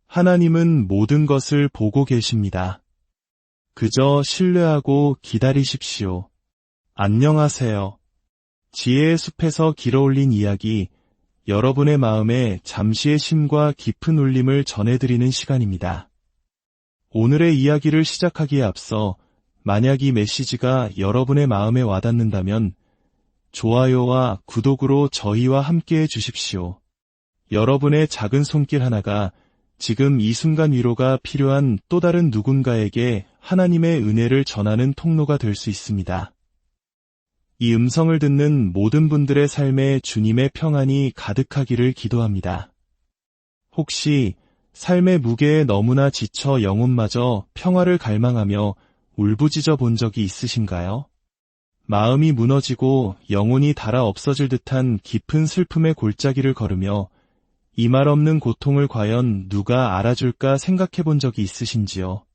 하나님은 모든 것을 보고 계십니다. 그저 신뢰하고 기다리십시오. 안녕하세요. 지혜의 숲에서 길어올린 이야기, 여러분의 마음에 잠시의 쉼과 깊은 울림을 전해드리는 시간입니다. 오늘의 이야기를 시작하기에 앞서 만약 이 메시지가 여러분의 마음에 와닿는다면 좋아요와 구독으로 저희와 함께해 주십시오. 여러분의 작은 손길 하나가 지금 이 순간 위로가 필요한 또 다른 누군가에게 하나님의 은혜를 전하는 통로가 될 수 있습니다. 이 음성을 듣는 모든 분들의 삶에 주님의 평안이 가득하기를 기도합니다. 혹시 삶의 무게에 너무나 지쳐 영혼마저 평화를 갈망하며 울부짖어 본 적이 있으신가요? 마음이 무너지고 영혼이 닳아 없어질 듯한 깊은 슬픔의 골짜기를 걸으며 이 말 없는 고통을 과연 누가 알아줄까 생각해 본 적이 있으신지요?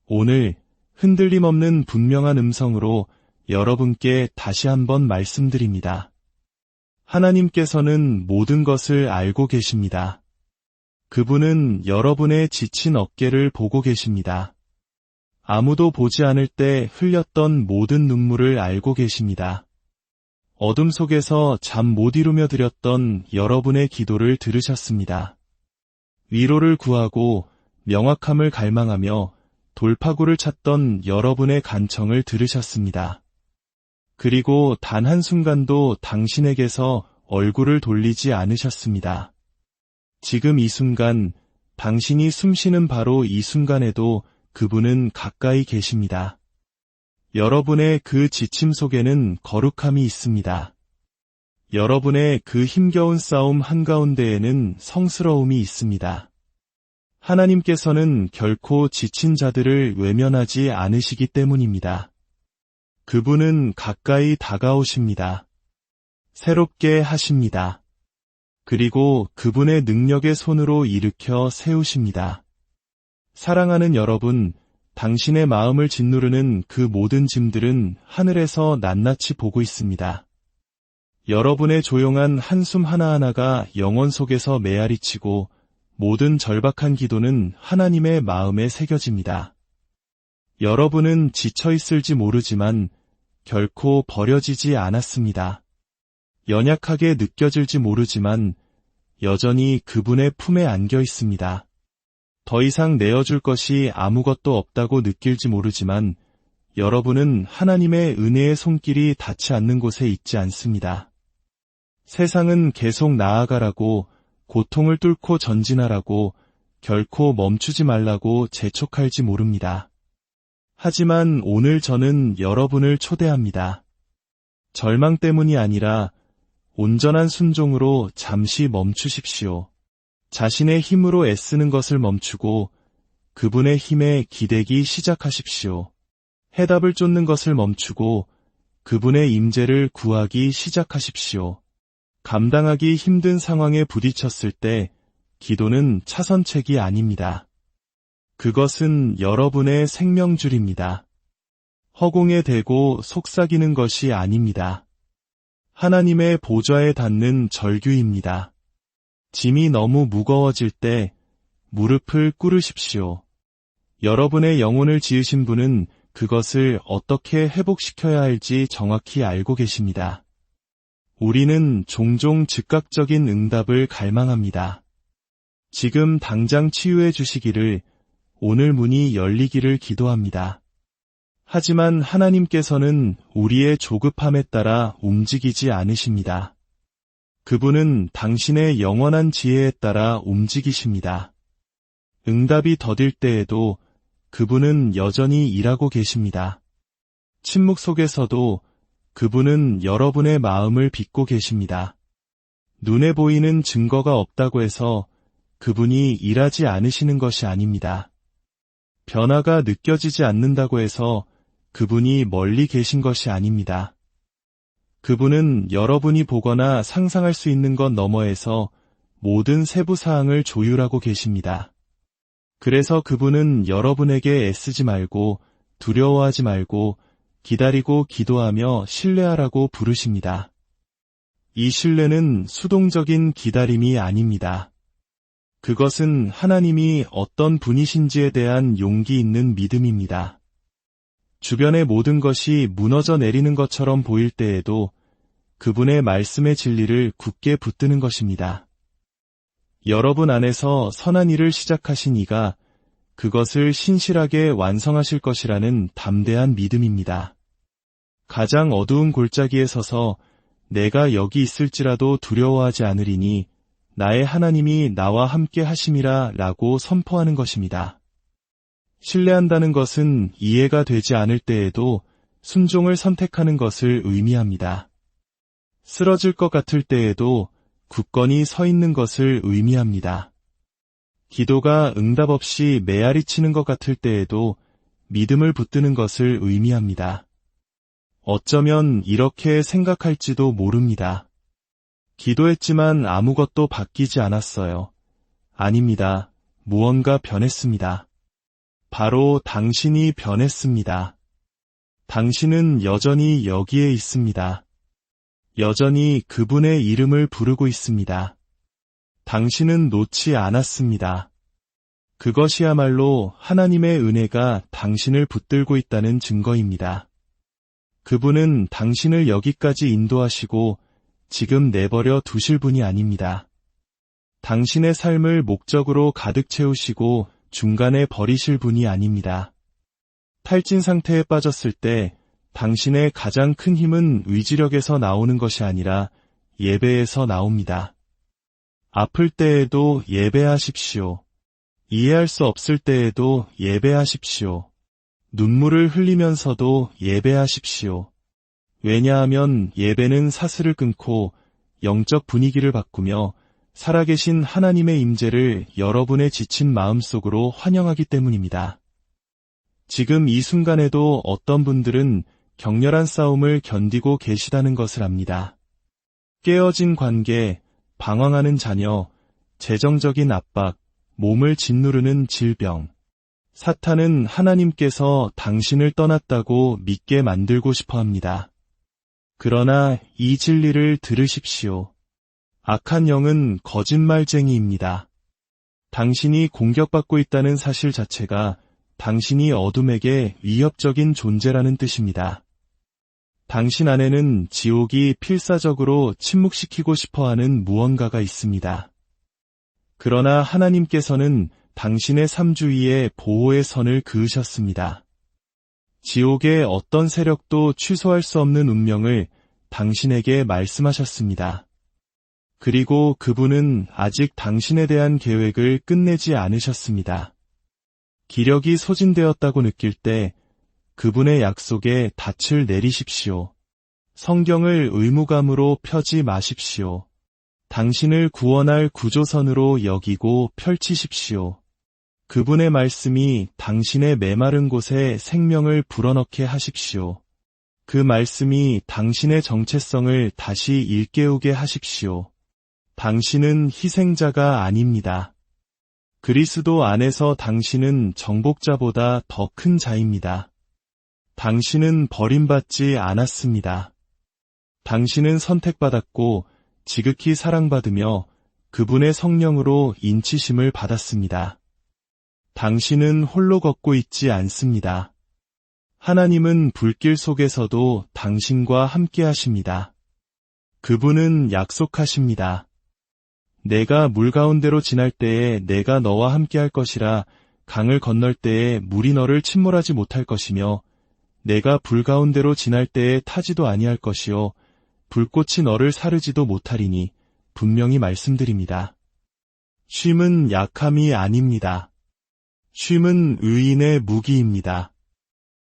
오늘 흔들림 없는 분명한 음성으로 여러분께 다시 한번 말씀드립니다. 하나님께서는 모든 것을 알고 계십니다. 그분은 여러분의 지친 어깨를 보고 계십니다. 아무도 보지 않을 때 흘렸던 모든 눈물을 알고 계십니다. 어둠 속에서 잠 못 이루며 드렸던 여러분의 기도를 들으셨습니다. 위로를 구하고 명확함을 갈망하며 돌파구를 찾던 여러분의 간청을 들으셨습니다. 그리고 단 한순간도 당신에게서 얼굴을 돌리지 않으셨습니다. 지금 이 순간, 당신이 숨쉬는 바로 이 순간에도 그분은 가까이 계십니다. 여러분의 그 지침 속에는 거룩함이 있습니다. 여러분의 그 힘겨운 싸움 한가운데에는 성스러움이 있습니다. 하나님께서는 결코 지친 자들을 외면하지 않으시기 때문입니다. 그분은 가까이 다가오십니다. 새롭게 하십니다. 그리고 그분의 능력의 손으로 일으켜 세우십니다. 사랑하는 여러분, 당신의 마음을 짓누르는 그 모든 짐들은 하늘에서 낱낱이 보고 있습니다. 여러분의 조용한 한숨 하나하나가 영혼 속에서 메아리치고 모든 절박한 기도는 하나님의 마음에 새겨집니다. 여러분은 지쳐있을지 모르지만 결코 버려지지 않았습니다. 연약하게 느껴질지 모르지만 여전히 그분의 품에 안겨 있습니다. 더 이상 내어줄 것이 아무것도 없다고 느낄지 모르지만 여러분은 하나님의 은혜의 손길이 닿지 않는 곳에 있지 않습니다. 세상은 계속 나아가라고, 고통을 뚫고 전진하라고, 결코 멈추지 말라고 재촉할지 모릅니다. 하지만 오늘 저는 여러분을 초대합니다. 절망 때문이 아니라 온전한 순종으로 잠시 멈추십시오. 자신의 힘으로 애쓰는 것을 멈추고 그분의 힘에 기대기 시작하십시오. 해답을 쫓는 것을 멈추고 그분의 임재를 구하기 시작하십시오. 감당하기 힘든 상황에 부딪혔을 때 기도는 차선책이 아닙니다. 그것은 여러분의 생명줄입니다. 허공에 대고 속삭이는 것이 아닙니다. 하나님의 보좌에 닿는 절규입니다. 짐이 너무 무거워질 때 무릎을 꿇으십시오. 여러분의 영혼을 지으신 분은 그것을 어떻게 회복시켜야 할지 정확히 알고 계십니다. 우리는 종종 즉각적인 응답을 갈망합니다. 지금 당장 치유해 주시기를, 오늘 문이 열리기를 기도합니다. 하지만 하나님께서는 우리의 조급함에 따라 움직이지 않으십니다. 그분은 당신의 영원한 지혜에 따라 움직이십니다. 응답이 더딜 때에도 그분은 여전히 일하고 계십니다. 침묵 속에서도 그분은 여러분의 마음을 빚고 계십니다. 눈에 보이는 증거가 없다고 해서 그분이 일하지 않으시는 것이 아닙니다. 변화가 느껴지지 않는다고 해서 그분이 멀리 계신 것이 아닙니다. 그분은 여러분이 보거나 상상할 수 있는 것 너머에서 모든 세부 사항을 조율하고 계십니다. 그래서 그분은 여러분에게 애쓰지 말고 두려워하지 말고 기다리고 기도하며 신뢰하라고 부르십니다. 이 신뢰는 수동적인 기다림이 아닙니다. 그것은 하나님이 어떤 분이신지에 대한 용기 있는 믿음입니다. 주변의 모든 것이 무너져 내리는 것처럼 보일 때에도 그분의 말씀의 진리를 굳게 붙드는 것입니다. 여러분 안에서 선한 일을 시작하신 이가 그것을 신실하게 완성하실 것이라는 담대한 믿음입니다. 가장 어두운 골짜기에 서서 내가 여기 있을지라도 두려워하지 않으리니 나의 하나님이 나와 함께 하심이라 라고 선포하는 것입니다. 신뢰한다는 것은 이해가 되지 않을 때에도 순종을 선택하는 것을 의미합니다. 쓰러질 것 같을 때에도 굳건히 서 있는 것을 의미합니다. 기도가 응답 없이 메아리 치는 것 같을 때에도 믿음을 붙드는 것을 의미합니다. 어쩌면 이렇게 생각할지도 모릅니다. 기도했지만 아무것도 바뀌지 않았어요. 아닙니다. 무언가 변했습니다. 바로 당신이 변했습니다. 당신은 여전히 여기에 있습니다. 여전히 그분의 이름을 부르고 있습니다. 당신은 놓지 않았습니다. 그것이야말로 하나님의 은혜가 당신을 붙들고 있다는 증거입니다. 그분은 당신을 여기까지 인도하시고 지금 내버려 두실 분이 아닙니다. 당신의 삶을 목적으로 가득 채우시고 중간에 버리실 분이 아닙니다. 탈진 상태에 빠졌을 때 당신의 가장 큰 힘은 의지력에서 나오는 것이 아니라 예배에서 나옵니다. 아플 때에도 예배하십시오. 이해할 수 없을 때에도 예배하십시오. 눈물을 흘리면서도 예배하십시오. 왜냐하면 예배는 사슬을 끊고 영적 분위기를 바꾸며 살아계신 하나님의 임재를 여러분의 지친 마음속으로 환영하기 때문입니다. 지금 이 순간에도 어떤 분들은 격렬한 싸움을 견디고 계시다는 것을 압니다. 깨어진 관계, 방황하는 자녀, 재정적인 압박, 몸을 짓누르는 질병. 사탄은 하나님께서 당신을 떠났다고 믿게 만들고 싶어 합니다. 그러나 이 진리를 들으십시오. 악한 영은 거짓말쟁이입니다. 당신이 공격받고 있다는 사실 자체가 당신이 어둠에게 위협적인 존재라는 뜻입니다. 당신 안에는 지옥이 필사적으로 침묵시키고 싶어하는 무언가가 있습니다. 그러나 하나님께서는 당신의 삶 주위에 보호의 선을 그으셨습니다. 지옥의 어떤 세력도 취소할 수 없는 운명을 당신에게 말씀하셨습니다. 그리고 그분은 아직 당신에 대한 계획을 끝내지 않으셨습니다. 기력이 소진되었다고 느낄 때 그분의 약속에 닻을 내리십시오. 성경을 의무감으로 펴지 마십시오. 당신을 구원할 구조선으로 여기고 펼치십시오. 그분의 말씀이 당신의 메마른 곳에 생명을 불어넣게 하십시오. 그 말씀이 당신의 정체성을 다시 일깨우게 하십시오. 당신은 희생자가 아닙니다. 그리스도 안에서 당신은 정복자보다 더 큰 자입니다. 당신은 버림받지 않았습니다. 당신은 선택받았고 지극히 사랑받으며 그분의 성령으로 인치심을 받았습니다. 당신은 홀로 걷고 있지 않습니다. 하나님은 불길 속에서도 당신과 함께 하십니다. 그분은 약속하십니다. 내가 물 가운데로 지날 때에 내가 너와 함께 할 것이라 강을 건널 때에 물이 너를 침몰하지 못할 것이며 내가 불 가운데로 지날 때에 타지도 아니할 것이요 불꽃이 너를 사르지도 못하리니 분명히 말씀드립니다. 쉼은 약함이 아닙니다. 쉼은 의인의 무기입니다.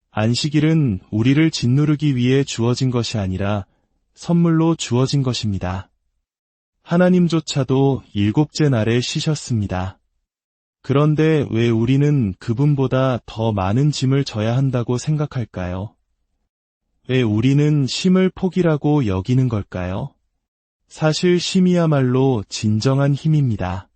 안식일은 우리를 짓누르기 위해 주어진 것이 아니라 선물로 주어진 것입니다. 하나님조차도 7째 날에 쉬셨습니다. 그런데 왜 우리는 그분보다 더 많은 짐을 져야 한다고 생각할까요? 왜 우리는 쉼을 폭이라고 여기는 걸까요? 사실 쉼이야말로 진정한 힘입니다.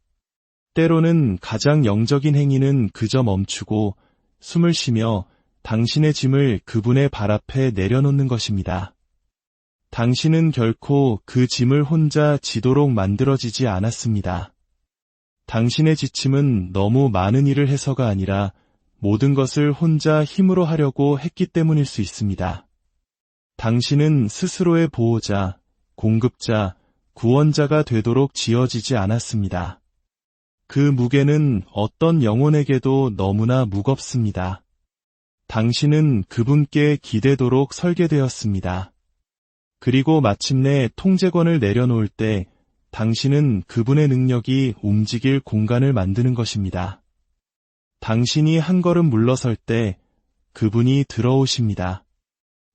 때로는 가장 영적인 행위는 그저 멈추고 숨을 쉬며 당신의 짐을 그분의 발 앞에 내려놓는 것입니다. 당신은 결코 그 짐을 혼자 지도록 만들어지지 않았습니다. 당신의 지침은 너무 많은 일을 해서가 아니라 모든 것을 혼자 힘으로 하려고 했기 때문일 수 있습니다. 당신은 스스로의 보호자, 공급자, 구원자가 되도록 지어지지 않았습니다. 그 무게는 어떤 영혼에게도 너무나 무겁습니다. 당신은 그분께 기대도록 설계되었습니다. 그리고 마침내 통제권을 내려놓을 때 당신은 그분의 능력이 움직일 공간을 만드는 것입니다. 당신이 한 걸음 물러설 때 그분이 들어오십니다.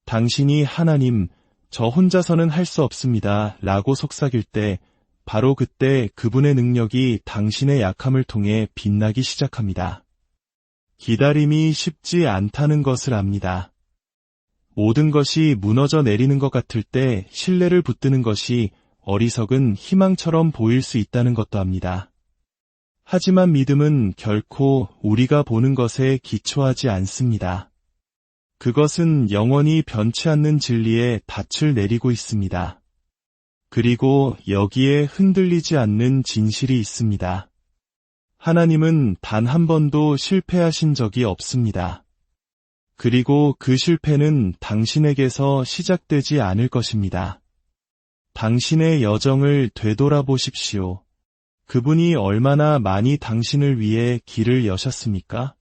당신이 하나님, 저 혼자서는 할 수 없습니다 라고 속삭일 때 바로 그때 그분의 능력이 당신의 약함을 통해 빛나기 시작합니다. 기다림이 쉽지 않다는 것을 압니다. 모든 것이 무너져 내리는 것 같을 때 신뢰를 붙드는 것이 어리석은 희망처럼 보일 수 있다는 것도 압니다. 하지만 믿음은 결코 우리가 보는 것에 기초하지 않습니다. 그것은 영원히 변치 않는 진리에 닻을 내리고 있습니다. 그리고 여기에 흔들리지 않는 진실이 있습니다. 하나님은 단 한 번도 실패하신 적이 없습니다. 그리고 그 실패는 당신에게서 시작되지 않을 것입니다. 당신의 여정을 되돌아보십시오. 그분이 얼마나 많이 당신을 위해 길을 여셨습니까?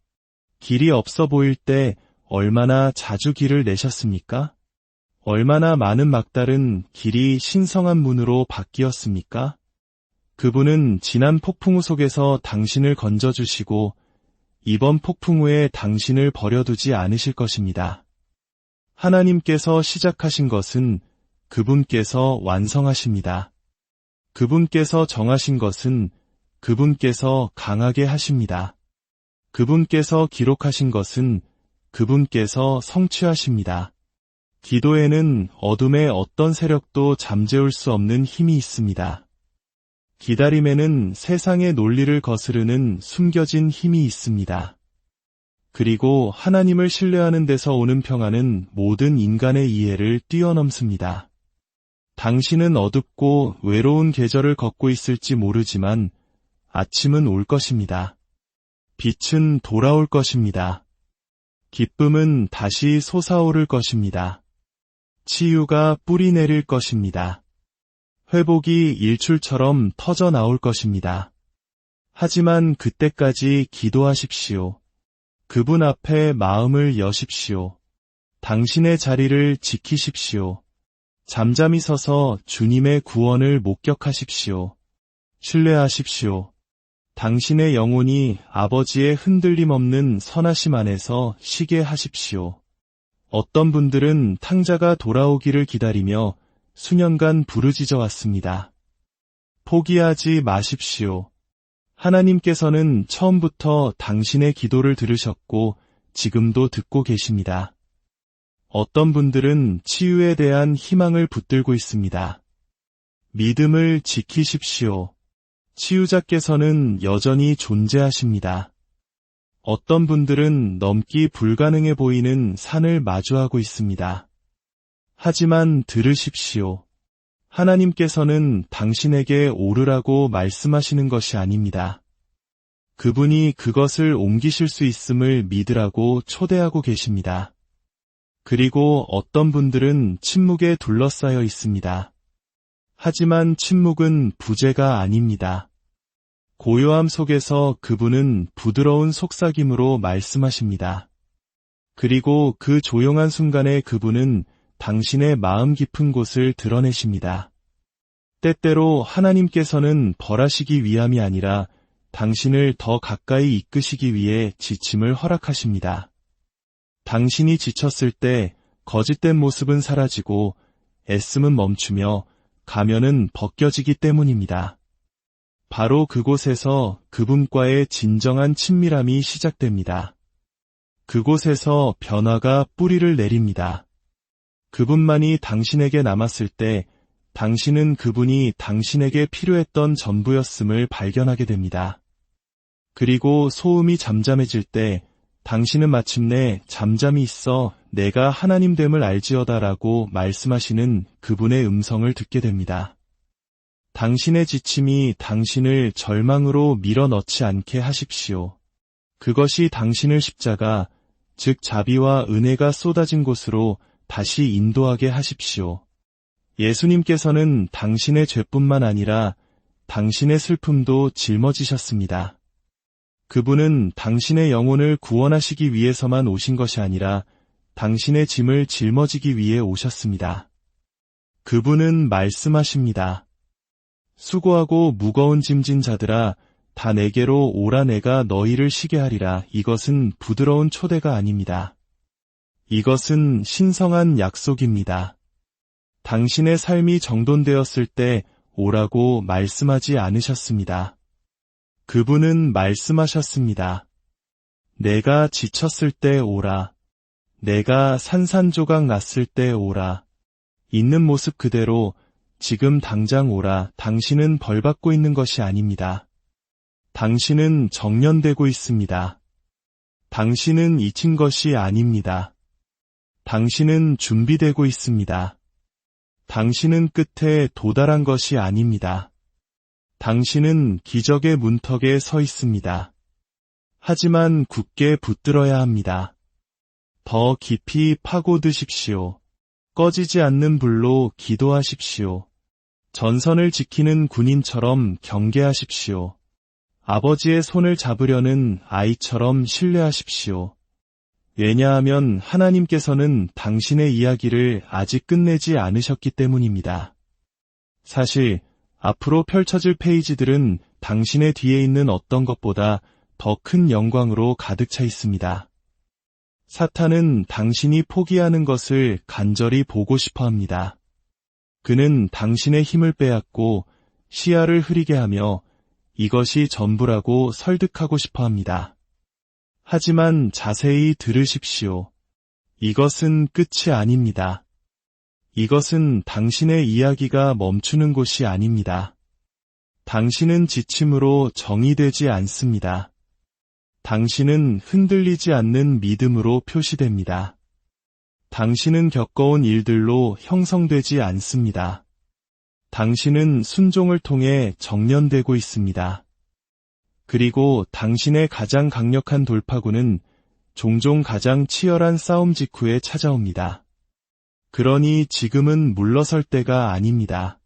길이 없어 보일 때 얼마나 자주 길을 내셨습니까? 얼마나 많은 막달은 길이 신성한 문으로 바뀌었습니까? 그분은 지난 폭풍 우 속에서 당신을 건져주시고 이번 폭풍 후에 당신을 버려두지 않으실 것입니다. 하나님께서 시작하신 것은 그분께서 완성하십니다. 그분께서 정하신 것은 그분께서 강하게 하십니다. 그분께서 기록하신 것은 그분께서 성취하십니다. 기도에는 어둠의 어떤 세력도 잠재울 수 없는 힘이 있습니다. 기다림에는 세상의 논리를 거스르는 숨겨진 힘이 있습니다. 그리고 하나님을 신뢰하는 데서 오는 평안은 모든 인간의 이해를 뛰어넘습니다. 당신은 어둡고 외로운 계절을 걷고 있을지 모르지만 아침은 올 것입니다. 빛은 돌아올 것입니다. 기쁨은 다시 솟아오를 것입니다. 치유가 뿌리 내릴 것입니다. 회복이 일출처럼 터져 나올 것입니다. 하지만 그때까지 기도하십시오. 그분 앞에 마음을 여십시오. 당신의 자리를 지키십시오. 잠잠히 서서 주님의 구원을 목격하십시오. 신뢰하십시오. 당신의 영혼이 아버지의 흔들림 없는 선하심 안에서 쉬게 하십시오. 어떤 분들은 탕자가 돌아오기를 기다리며 수년간 부르짖어 왔습니다. 포기하지 마십시오. 하나님께서는 처음부터 당신의 기도를 들으셨고 지금도 듣고 계십니다. 어떤 분들은 치유에 대한 희망을 붙들고 있습니다. 믿음을 지키십시오. 치유자께서는 여전히 존재하십니다. 어떤 분들은 넘기 불가능해 보이는 산을 마주하고 있습니다. 하지만 들으십시오. 하나님께서는 당신에게 오르라고 말씀하시는 것이 아닙니다. 그분이 그것을 옮기실 수 있음을 믿으라고 초대하고 계십니다. 그리고 어떤 분들은 침묵에 둘러싸여 있습니다. 하지만 침묵은 부재가 아닙니다. 고요함 속에서 그분은 부드러운 속삭임으로 말씀하십니다. 그리고 그 조용한 순간에 그분은 당신의 마음 깊은 곳을 드러내십니다. 때때로 하나님께서는 벌하시기 위함이 아니라 당신을 더 가까이 이끄시기 위해 지침을 허락하십니다. 당신이 지쳤을 때 거짓된 모습은 사라지고 애씀은 멈추며 가면은 벗겨지기 때문입니다. 바로 그곳에서 그분과의 진정한 친밀함이 시작됩니다. 그곳에서 변화가 뿌리를 내립니다. 그분만이 당신에게 남았을 때 당신은 그분이 당신에게 필요했던 전부였음을 발견하게 됩니다. 그리고 소음이 잠잠해질 때 당신은 마침내 잠잠히 있어 내가 하나님됨을 알지어다라고 말씀하시는 그분의 음성을 듣게 됩니다. 당신의 지침이 당신을 절망으로 밀어넣지 않게 하십시오. 그것이 당신을 십자가, 즉 자비와 은혜가 쏟아진 곳으로 다시 인도하게 하십시오. 예수님께서는 당신의 죄뿐만 아니라 당신의 슬픔도 짊어지셨습니다. 그분은 당신의 영혼을 구원하시기 위해서만 오신 것이 아니라 당신의 짐을 짊어지기 위해 오셨습니다. 그분은 말씀하십니다. 수고하고 무거운 짐진 자들아, 다 내게로 오라 내가 너희를 쉬게 하리라. 이것은 부드러운 초대가 아닙니다. 이것은 신성한 약속입니다. 당신의 삶이 정돈되었을 때 오라고 말씀하지 않으셨습니다. 그분은 말씀하셨습니다. 내가 지쳤을 때 오라. 내가 산산조각 났을 때 오라. 있는 모습 그대로 지금 당장 오라. 당신은 벌받고 있는 것이 아닙니다. 당신은 정련되고 있습니다. 당신은 잊힌 것이 아닙니다. 당신은 준비되고 있습니다. 당신은 끝에 도달한 것이 아닙니다. 당신은 기적의 문턱에 서 있습니다. 하지만 굳게 붙들어야 합니다. 더 깊이 파고드십시오. 꺼지지 않는 불로 기도하십시오. 전선을 지키는 군인처럼 경계하십시오. 아버지의 손을 잡으려는 아이처럼 신뢰하십시오. 왜냐하면 하나님께서는 당신의 이야기를 아직 끝내지 않으셨기 때문입니다. 사실 앞으로 펼쳐질 페이지들은 당신의 뒤에 있는 어떤 것보다 더 큰 영광으로 가득 차 있습니다. 사탄은 당신이 포기하는 것을 간절히 보고 싶어 합니다. 그는 당신의 힘을 빼앗고 시야를 흐리게 하며 이것이 전부라고 설득하고 싶어 합니다. 하지만 자세히 들으십시오. 이것은 끝이 아닙니다. 이것은 당신의 이야기가 멈추는 곳이 아닙니다. 당신은 지침으로 정의되지 않습니다. 당신은 흔들리지 않는 믿음으로 표시됩니다. 당신은 겪어온 일들로 형성되지 않습니다. 당신은 순종을 통해 정련되고 있습니다. 그리고 당신의 가장 강력한 돌파구는 종종 가장 치열한 싸움 직후에 찾아옵니다. 그러니 지금은 물러설 때가 아닙니다.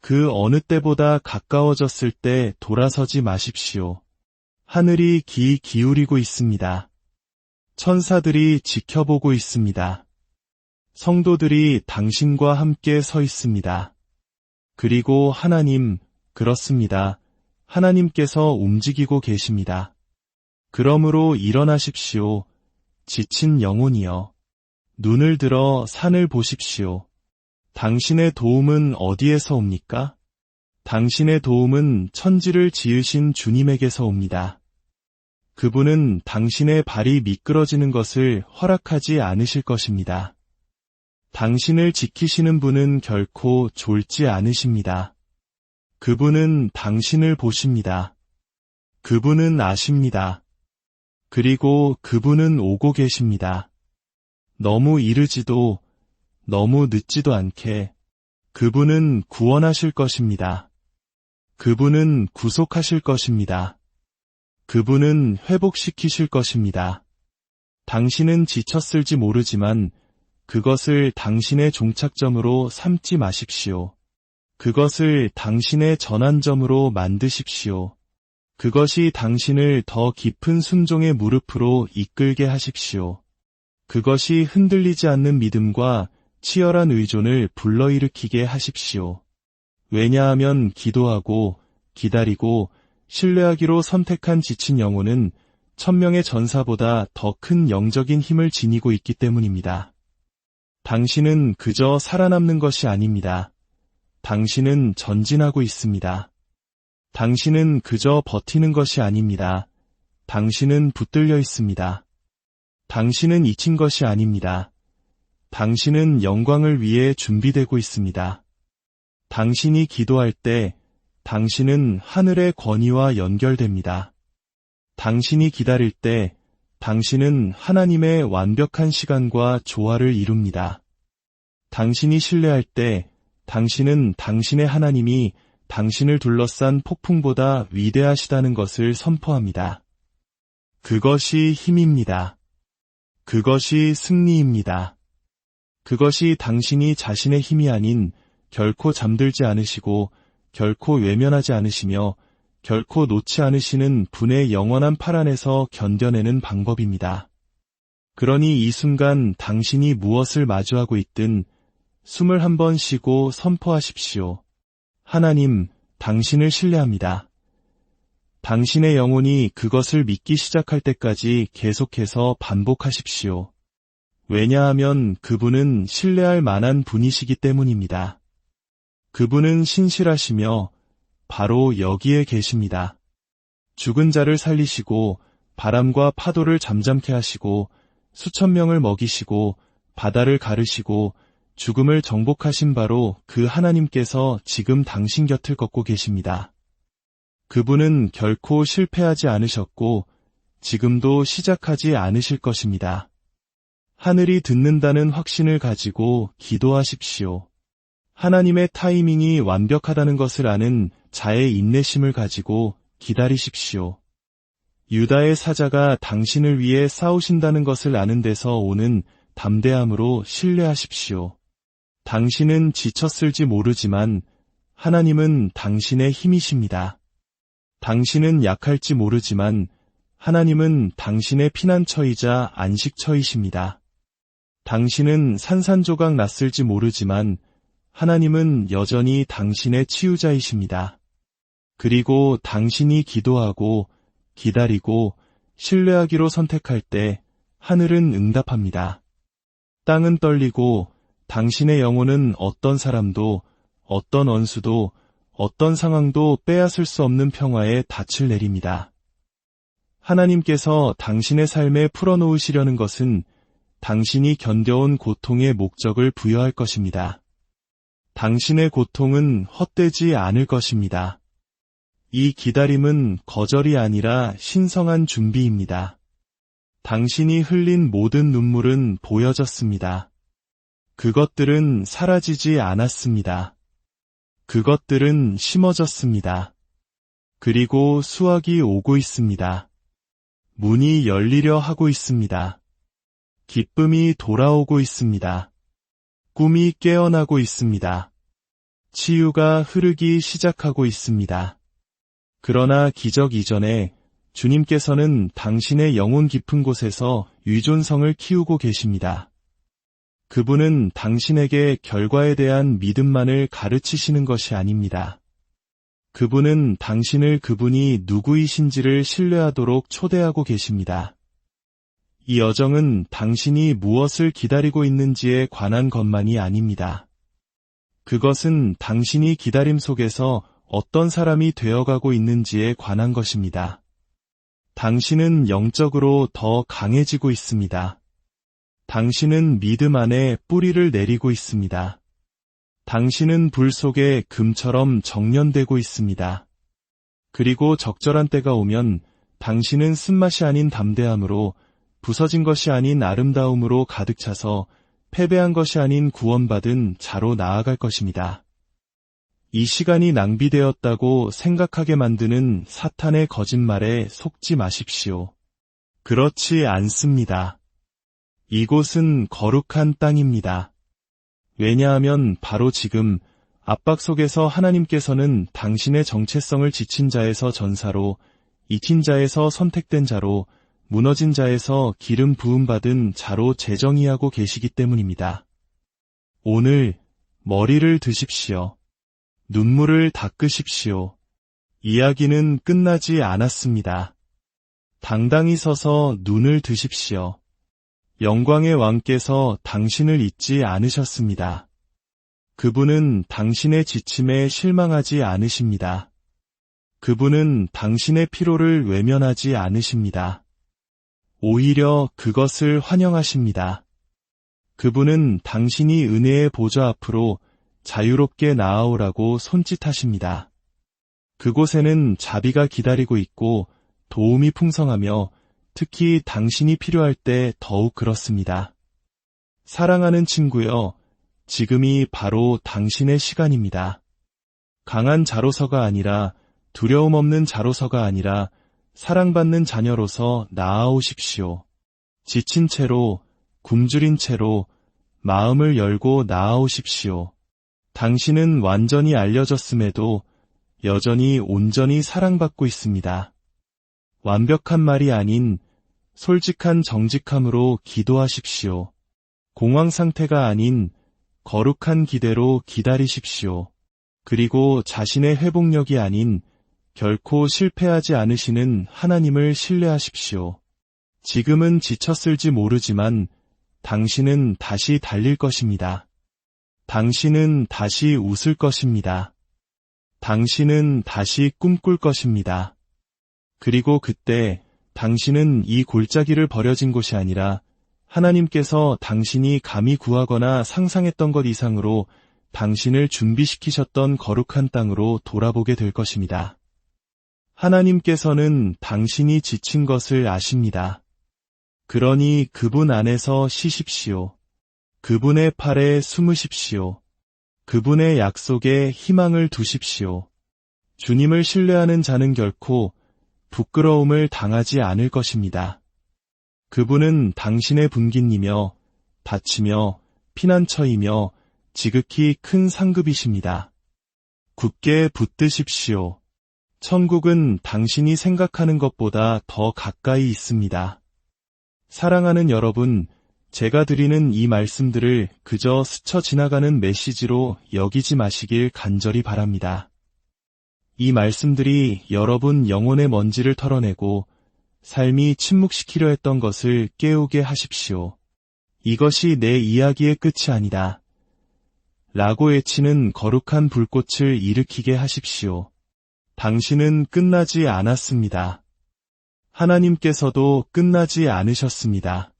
그 어느 때보다 가까워졌을 때 돌아서지 마십시오. 하늘이 귀 기울이고 있습니다. 천사들이 지켜보고 있습니다. 성도들이 당신과 함께 서 있습니다. 그리고 하나님, 그렇습니다. 하나님께서 움직이고 계십니다. 그러므로 일어나십시오. 지친 영혼이여. 눈을 들어 산을 보십시오. 당신의 도움은 어디에서 옵니까? 당신의 도움은 천지를 지으신 주님에게서 옵니다. 그분은 당신의 발이 미끄러지는 것을 허락하지 않으실 것입니다. 당신을 지키시는 분은 결코 졸지 않으십니다. 그분은 당신을 보십니다. 그분은 아십니다. 그리고 그분은 오고 계십니다. 너무 이르지도 너무 늦지도 않게 그분은 구원하실 것입니다. 그분은 구속하실 것입니다. 그분은 회복시키실 것입니다. 당신은 지쳤을지 모르지만 그것을 당신의 종착점으로 삼지 마십시오. 그것을 당신의 전환점으로 만드십시오. 그것이 당신을 더 깊은 순종의 무릎으로 이끌게 하십시오. 그것이 흔들리지 않는 믿음과 치열한 의존을 불러일으키게 하십시오. 왜냐하면 기도하고 기다리고 신뢰하기로 선택한 지친 영혼은 1000명의 전사보다 더 큰 영적인 힘을 지니고 있기 때문입니다. 당신은 그저 살아남는 것이 아닙니다. 당신은 전진하고 있습니다. 당신은 그저 버티는 것이 아닙니다. 당신은 붙들려 있습니다. 당신은 잊힌 것이 아닙니다. 당신은 영광을 위해 준비되고 있습니다. 당신이 기도할 때 당신은 하늘의 권위와 연결됩니다. 당신이 기다릴 때 당신은 하나님의 완벽한 시간과 조화를 이룹니다. 당신이 신뢰할 때 당신은 당신의 하나님이 당신을 둘러싼 폭풍보다 위대하시다는 것을 선포합니다. 그것이 힘입니다. 그것이 승리입니다. 그것이 당신이 자신의 힘이 아닌 결코 잠들지 않으시고 결코 외면하지 않으시며 결코 놓지 않으시는 분의 영원한 팔 안에서 견뎌내는 방법입니다. 그러니 이 순간 당신이 무엇을 마주하고 있든 숨을 한번 쉬고 선포하십시오. 하나님, 당신을 신뢰합니다. 당신의 영혼이 그것을 믿기 시작할 때까지 계속해서 반복하십시오. 왜냐하면 그분은 신뢰할 만한 분이시기 때문입니다. 그분은 신실하시며 바로 여기에 계십니다. 죽은 자를 살리시고 바람과 파도를 잠잠케 하시고 수천 명을 먹이시고 바다를 가르시고 죽음을 정복하신 바로 그 하나님께서 지금 당신 곁을 걷고 계십니다. 그분은 결코 실패하지 않으셨고 지금도 시작하지 않으실 것입니다. 하늘이 듣는다는 확신을 가지고 기도하십시오. 하나님의 타이밍이 완벽하다는 것을 아는 자의 인내심을 가지고 기다리십시오. 유다의 사자가 당신을 위해 싸우신다는 것을 아는 데서 오는 담대함으로 신뢰하십시오. 당신은 지쳤을지 모르지만 하나님은 당신의 힘이십니다. 당신은 약할지 모르지만 하나님은 당신의 피난처이자 안식처이십니다. 당신은 산산조각 났을지 모르지만 하나님은 여전히 당신의 치유자이십니다. 그리고 당신이 기도하고 기다리고 신뢰하기로 선택할 때 하늘은 응답합니다. 땅은 떨리고 당신의 영혼은 어떤 사람도 어떤 원수도 어떤 상황도 빼앗을 수 없는 평화의 닻을 내립니다. 하나님께서 당신의 삶에 풀어놓으시려는 것은 당신이 견뎌온 고통의 목적을 부여할 것입니다. 당신의 고통은 헛되지 않을 것입니다. 이 기다림은 거절이 아니라 신성한 준비입니다. 당신이 흘린 모든 눈물은 보여졌습니다. 그것들은 사라지지 않았습니다. 그것들은 심어졌습니다. 그리고 수확이 오고 있습니다. 문이 열리려 하고 있습니다. 기쁨이 돌아오고 있습니다. 꿈이 깨어나고 있습니다. 치유가 흐르기 시작하고 있습니다. 그러나 기적 이전에 주님께서는 당신의 영혼 깊은 곳에서 유존성을 키우고 계십니다. 그분은 당신에게 결과에 대한 믿음만을 가르치시는 것이 아닙니다. 그분은 당신을 그분이 누구이신지를 신뢰하도록 초대하고 계십니다. 이 여정은 당신이 무엇을 기다리고 있는지에 관한 것만이 아닙니다. 그것은 당신이 기다림 속에서 어떤 사람이 되어가고 있는지에 관한 것입니다. 당신은 영적으로 더 강해지고 있습니다. 당신은 믿음 안에 뿌리를 내리고 있습니다. 당신은 불 속에 금처럼 정련되고 있습니다. 그리고 적절한 때가 오면 당신은 쓴맛이 아닌 담대함으로 부서진 것이 아닌 아름다움으로 가득 차서 패배한 것이 아닌 구원받은 자로 나아갈 것입니다. 이 시간이 낭비되었다고 생각하게 만드는 사탄의 거짓말에 속지 마십시오. 그렇지 않습니다. 이곳은 거룩한 땅입니다. 왜냐하면 바로 지금 압박 속에서 하나님께서는 당신의 정체성을 지친 자에서 전사로, 익힌 자에서 선택된 자로, 무너진 자에서 기름 부음받은 자로 재정의하고 계시기 때문입니다. 오늘 머리를 드십시오. 눈물을 닦으십시오. 이야기는 끝나지 않았습니다. 당당히 서서 눈을 드십시오. 영광의 왕께서 당신을 잊지 않으셨습니다. 그분은 당신의 지침에 실망하지 않으십니다. 그분은 당신의 피로를 외면하지 않으십니다. 오히려 그것을 환영하십니다. 그분은 당신이 은혜의 보좌 앞으로 자유롭게 나아오라고 손짓하십니다. 그곳에는 자비가 기다리고 있고 도움이 풍성하며 특히 당신이 필요할 때 더욱 그렇습니다. 사랑하는 친구여, 지금이 바로 당신의 시간입니다. 강한 자로서가 아니라 두려움 없는 자로서가 아니라 사랑받는 자녀로서 나아오십시오. 지친 채로, 굶주린 채로 마음을 열고 나아오십시오. 당신은 완전히 알려졌음에도 여전히 온전히 사랑받고 있습니다. 완벽한 말이 아닌 솔직한 정직함으로 기도하십시오. 공황 상태가 아닌 거룩한 기대로 기다리십시오. 그리고 자신의 회복력이 아닌 결코 실패하지 않으시는 하나님을 신뢰하십시오. 지금은 지쳤을지 모르지만 당신은 다시 달릴 것입니다. 당신은 다시 웃을 것입니다. 당신은 다시 꿈꿀 것입니다. 그리고 그때 당신은 이 골짜기를 버려진 곳이 아니라 하나님께서 당신이 감히 구하거나 상상했던 것 이상으로 당신을 준비시키셨던 거룩한 땅으로 돌아보게 될 것입니다. 하나님께서는 당신이 지친 것을 아십니다. 그러니 그분 안에서 쉬십시오. 그분의 팔에 숨으십시오. 그분의 약속에 희망을 두십시오. 주님을 신뢰하는 자는 결코 부끄러움을 당하지 않을 것입니다. 그분은 당신의 분깃이며 밭이며 피난처이며 지극히 큰 상급이십니다. 굳게 붙드십시오. 천국은 당신이 생각하는 것보다 더 가까이 있습니다. 사랑하는 여러분, 제가 드리는 이 말씀들을 그저 스쳐 지나가는 메시지로 여기지 마시길 간절히 바랍니다. 이 말씀들이 여러분 영혼의 먼지를 털어내고 삶이 침묵시키려 했던 것을 깨우게 하십시오. 이것이 내 이야기의 끝이 아니다. 라고 외치는 거룩한 불꽃을 일으키게 하십시오. 당신은 끝나지 않았습니다. 하나님께서도 끝나지 않으셨습니다.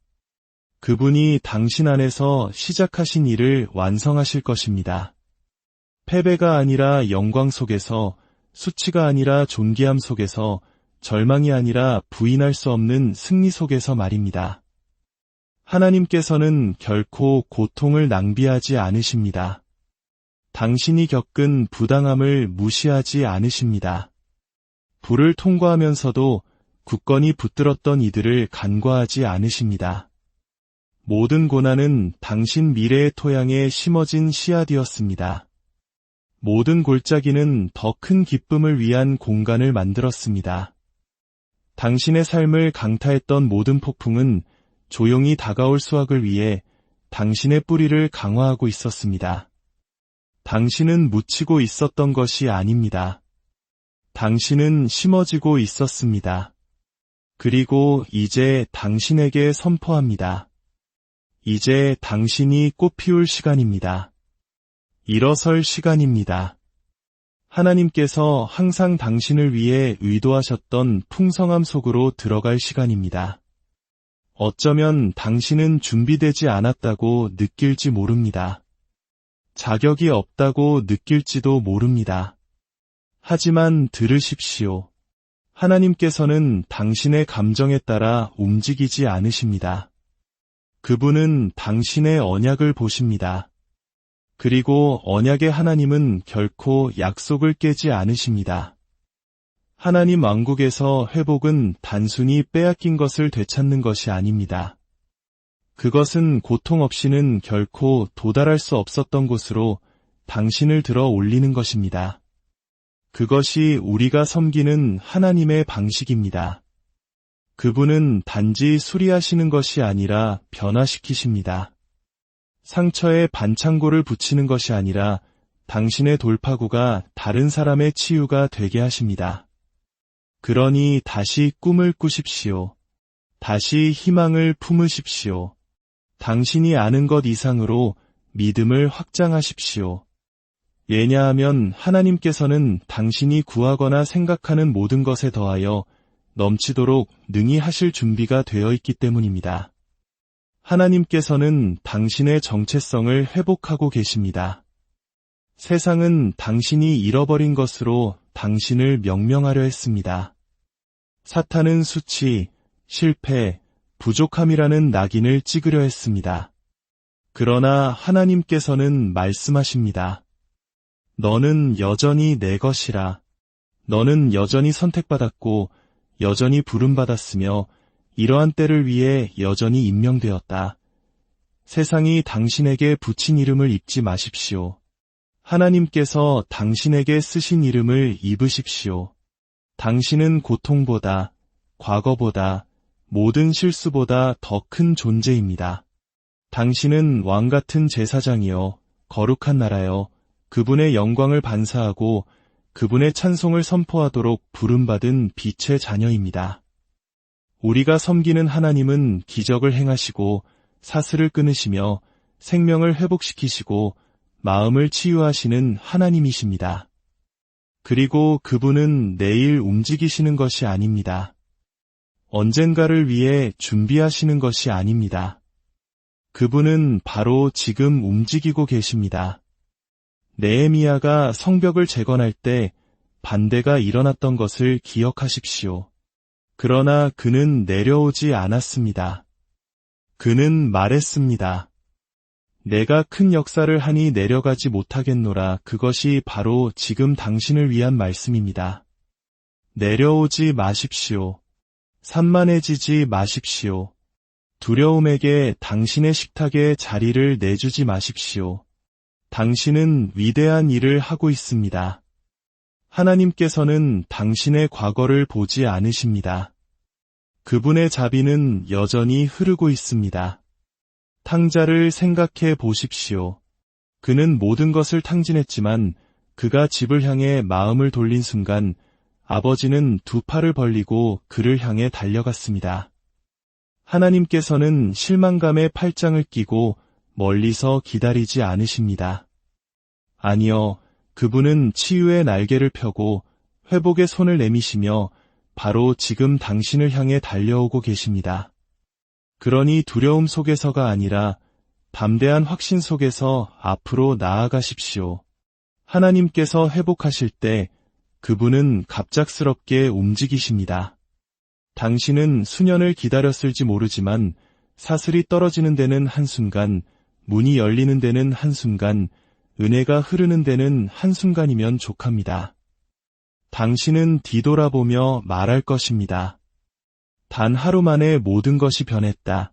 그분이 당신 안에서 시작하신 일을 완성하실 것입니다. 패배가 아니라 영광 속에서, 수치가 아니라 존귀함 속에서, 절망이 아니라 부인할 수 없는 승리 속에서 말입니다. 하나님께서는 결코 고통을 낭비하지 않으십니다. 당신이 겪은 부당함을 무시하지 않으십니다. 불을 통과하면서도 굳건히 붙들었던 이들을 간과하지 않으십니다. 모든 고난은 당신 미래의 토양에 심어진 씨앗이었습니다. 모든 골짜기는 더 큰 기쁨을 위한 공간을 만들었습니다. 당신의 삶을 강타했던 모든 폭풍은 조용히 다가올 수확을 위해 당신의 뿌리를 강화하고 있었습니다. 당신은 묻히고 있었던 것이 아닙니다. 당신은 심어지고 있었습니다. 그리고 이제 당신에게 선포합니다. 이제 당신이 꽃 피울 시간입니다. 일어설 시간입니다. 하나님께서 항상 당신을 위해 의도하셨던 풍성함 속으로 들어갈 시간입니다. 어쩌면 당신은 준비되지 않았다고 느낄지 모릅니다. 자격이 없다고 느낄지도 모릅니다. 하지만 들으십시오. 하나님께서는 당신의 감정에 따라 움직이지 않으십니다. 그분은 당신의 언약을 보십니다. 그리고 언약의 하나님은 결코 약속을 깨지 않으십니다. 하나님 왕국에서 회복은 단순히 빼앗긴 것을 되찾는 것이 아닙니다. 그것은 고통 없이는 결코 도달할 수 없었던 곳으로 당신을 들어 올리는 것입니다. 그것이 우리가 섬기는 하나님의 방식입니다. 그분은 단지 수리하시는 것이 아니라 변화시키십니다. 상처에 반창고를 붙이는 것이 아니라 당신의 돌파구가 다른 사람의 치유가 되게 하십니다. 그러니 다시 꿈을 꾸십시오. 다시 희망을 품으십시오. 당신이 아는 것 이상으로 믿음을 확장하십시오. 왜냐하면 하나님께서는 당신이 구하거나 생각하는 모든 것에 더하여 넘치도록 능히 하실 준비가 되어 있기 때문입니다. 하나님께서는 당신의 정체성을 회복하고 계십니다. 세상은 당신이 잃어버린 것으로 당신을 명명하려 했습니다. 사탄은 수치, 실패, 부족함이라는 낙인을 찍으려 했습니다. 그러나 하나님께서는 말씀하십니다. 너는 여전히 내 것이라. 너는 여전히 선택받았고 여전히 부름받았으며 이러한 때를 위해 여전히 임명되었다. 세상이 당신에게 붙인 이름을 잊지 마십시오. 하나님께서 당신에게 쓰신 이름을 입으십시오. 당신은 고통보다, 과거보다, 모든 실수보다 더 큰 존재입니다. 당신은 왕같은 제사장이요, 거룩한 나라요, 그분의 영광을 반사하고 그분의 찬송을 선포하도록 부름받은 빛의 자녀입니다. 우리가 섬기는 하나님은 기적을 행하시고 사슬을 끊으시며 생명을 회복시키시고 마음을 치유하시는 하나님이십니다. 그리고 그분은 내일 움직이시는 것이 아닙니다. 언젠가를 위해 준비하시는 것이 아닙니다. 그분은 바로 지금 움직이고 계십니다. 느헤미야가 성벽을 재건할 때 반대가 일어났던 것을 기억하십시오. 그러나 그는 내려오지 않았습니다. 그는 말했습니다. 내가 큰 역사를 하니 내려가지 못하겠노라. 그것이 바로 지금 당신을 위한 말씀입니다. 내려오지 마십시오. 산만해지지 마십시오. 두려움에게 당신의 식탁에 자리를 내주지 마십시오. 당신은 위대한 일을 하고 있습니다. 하나님께서는 당신의 과거를 보지 않으십니다. 그분의 자비는 여전히 흐르고 있습니다. 탕자를 생각해 보십시오. 그는 모든 것을 탕진했지만 그가 집을 향해 마음을 돌린 순간 아버지는 두 팔을 벌리고 그를 향해 달려갔습니다. 하나님께서는 실망감에 팔짱을 끼고 멀리서 기다리지 않으십니다. 아니요, 그분은 치유의 날개를 펴고 회복의 손을 내미시며 바로 지금 당신을 향해 달려오고 계십니다. 그러니 두려움 속에서가 아니라 담대한 확신 속에서 앞으로 나아가십시오. 하나님께서 회복하실 때 그분은 갑작스럽게 움직이십니다. 당신은 수년을 기다렸을지 모르지만 사슬이 떨어지는 데는 한순간, 문이 열리는 데는 한순간, 은혜가 흐르는 데는 한순간이면 족합니다. 당신은 뒤돌아보며 말할 것입니다. 단 하루 만에 모든 것이 변했다.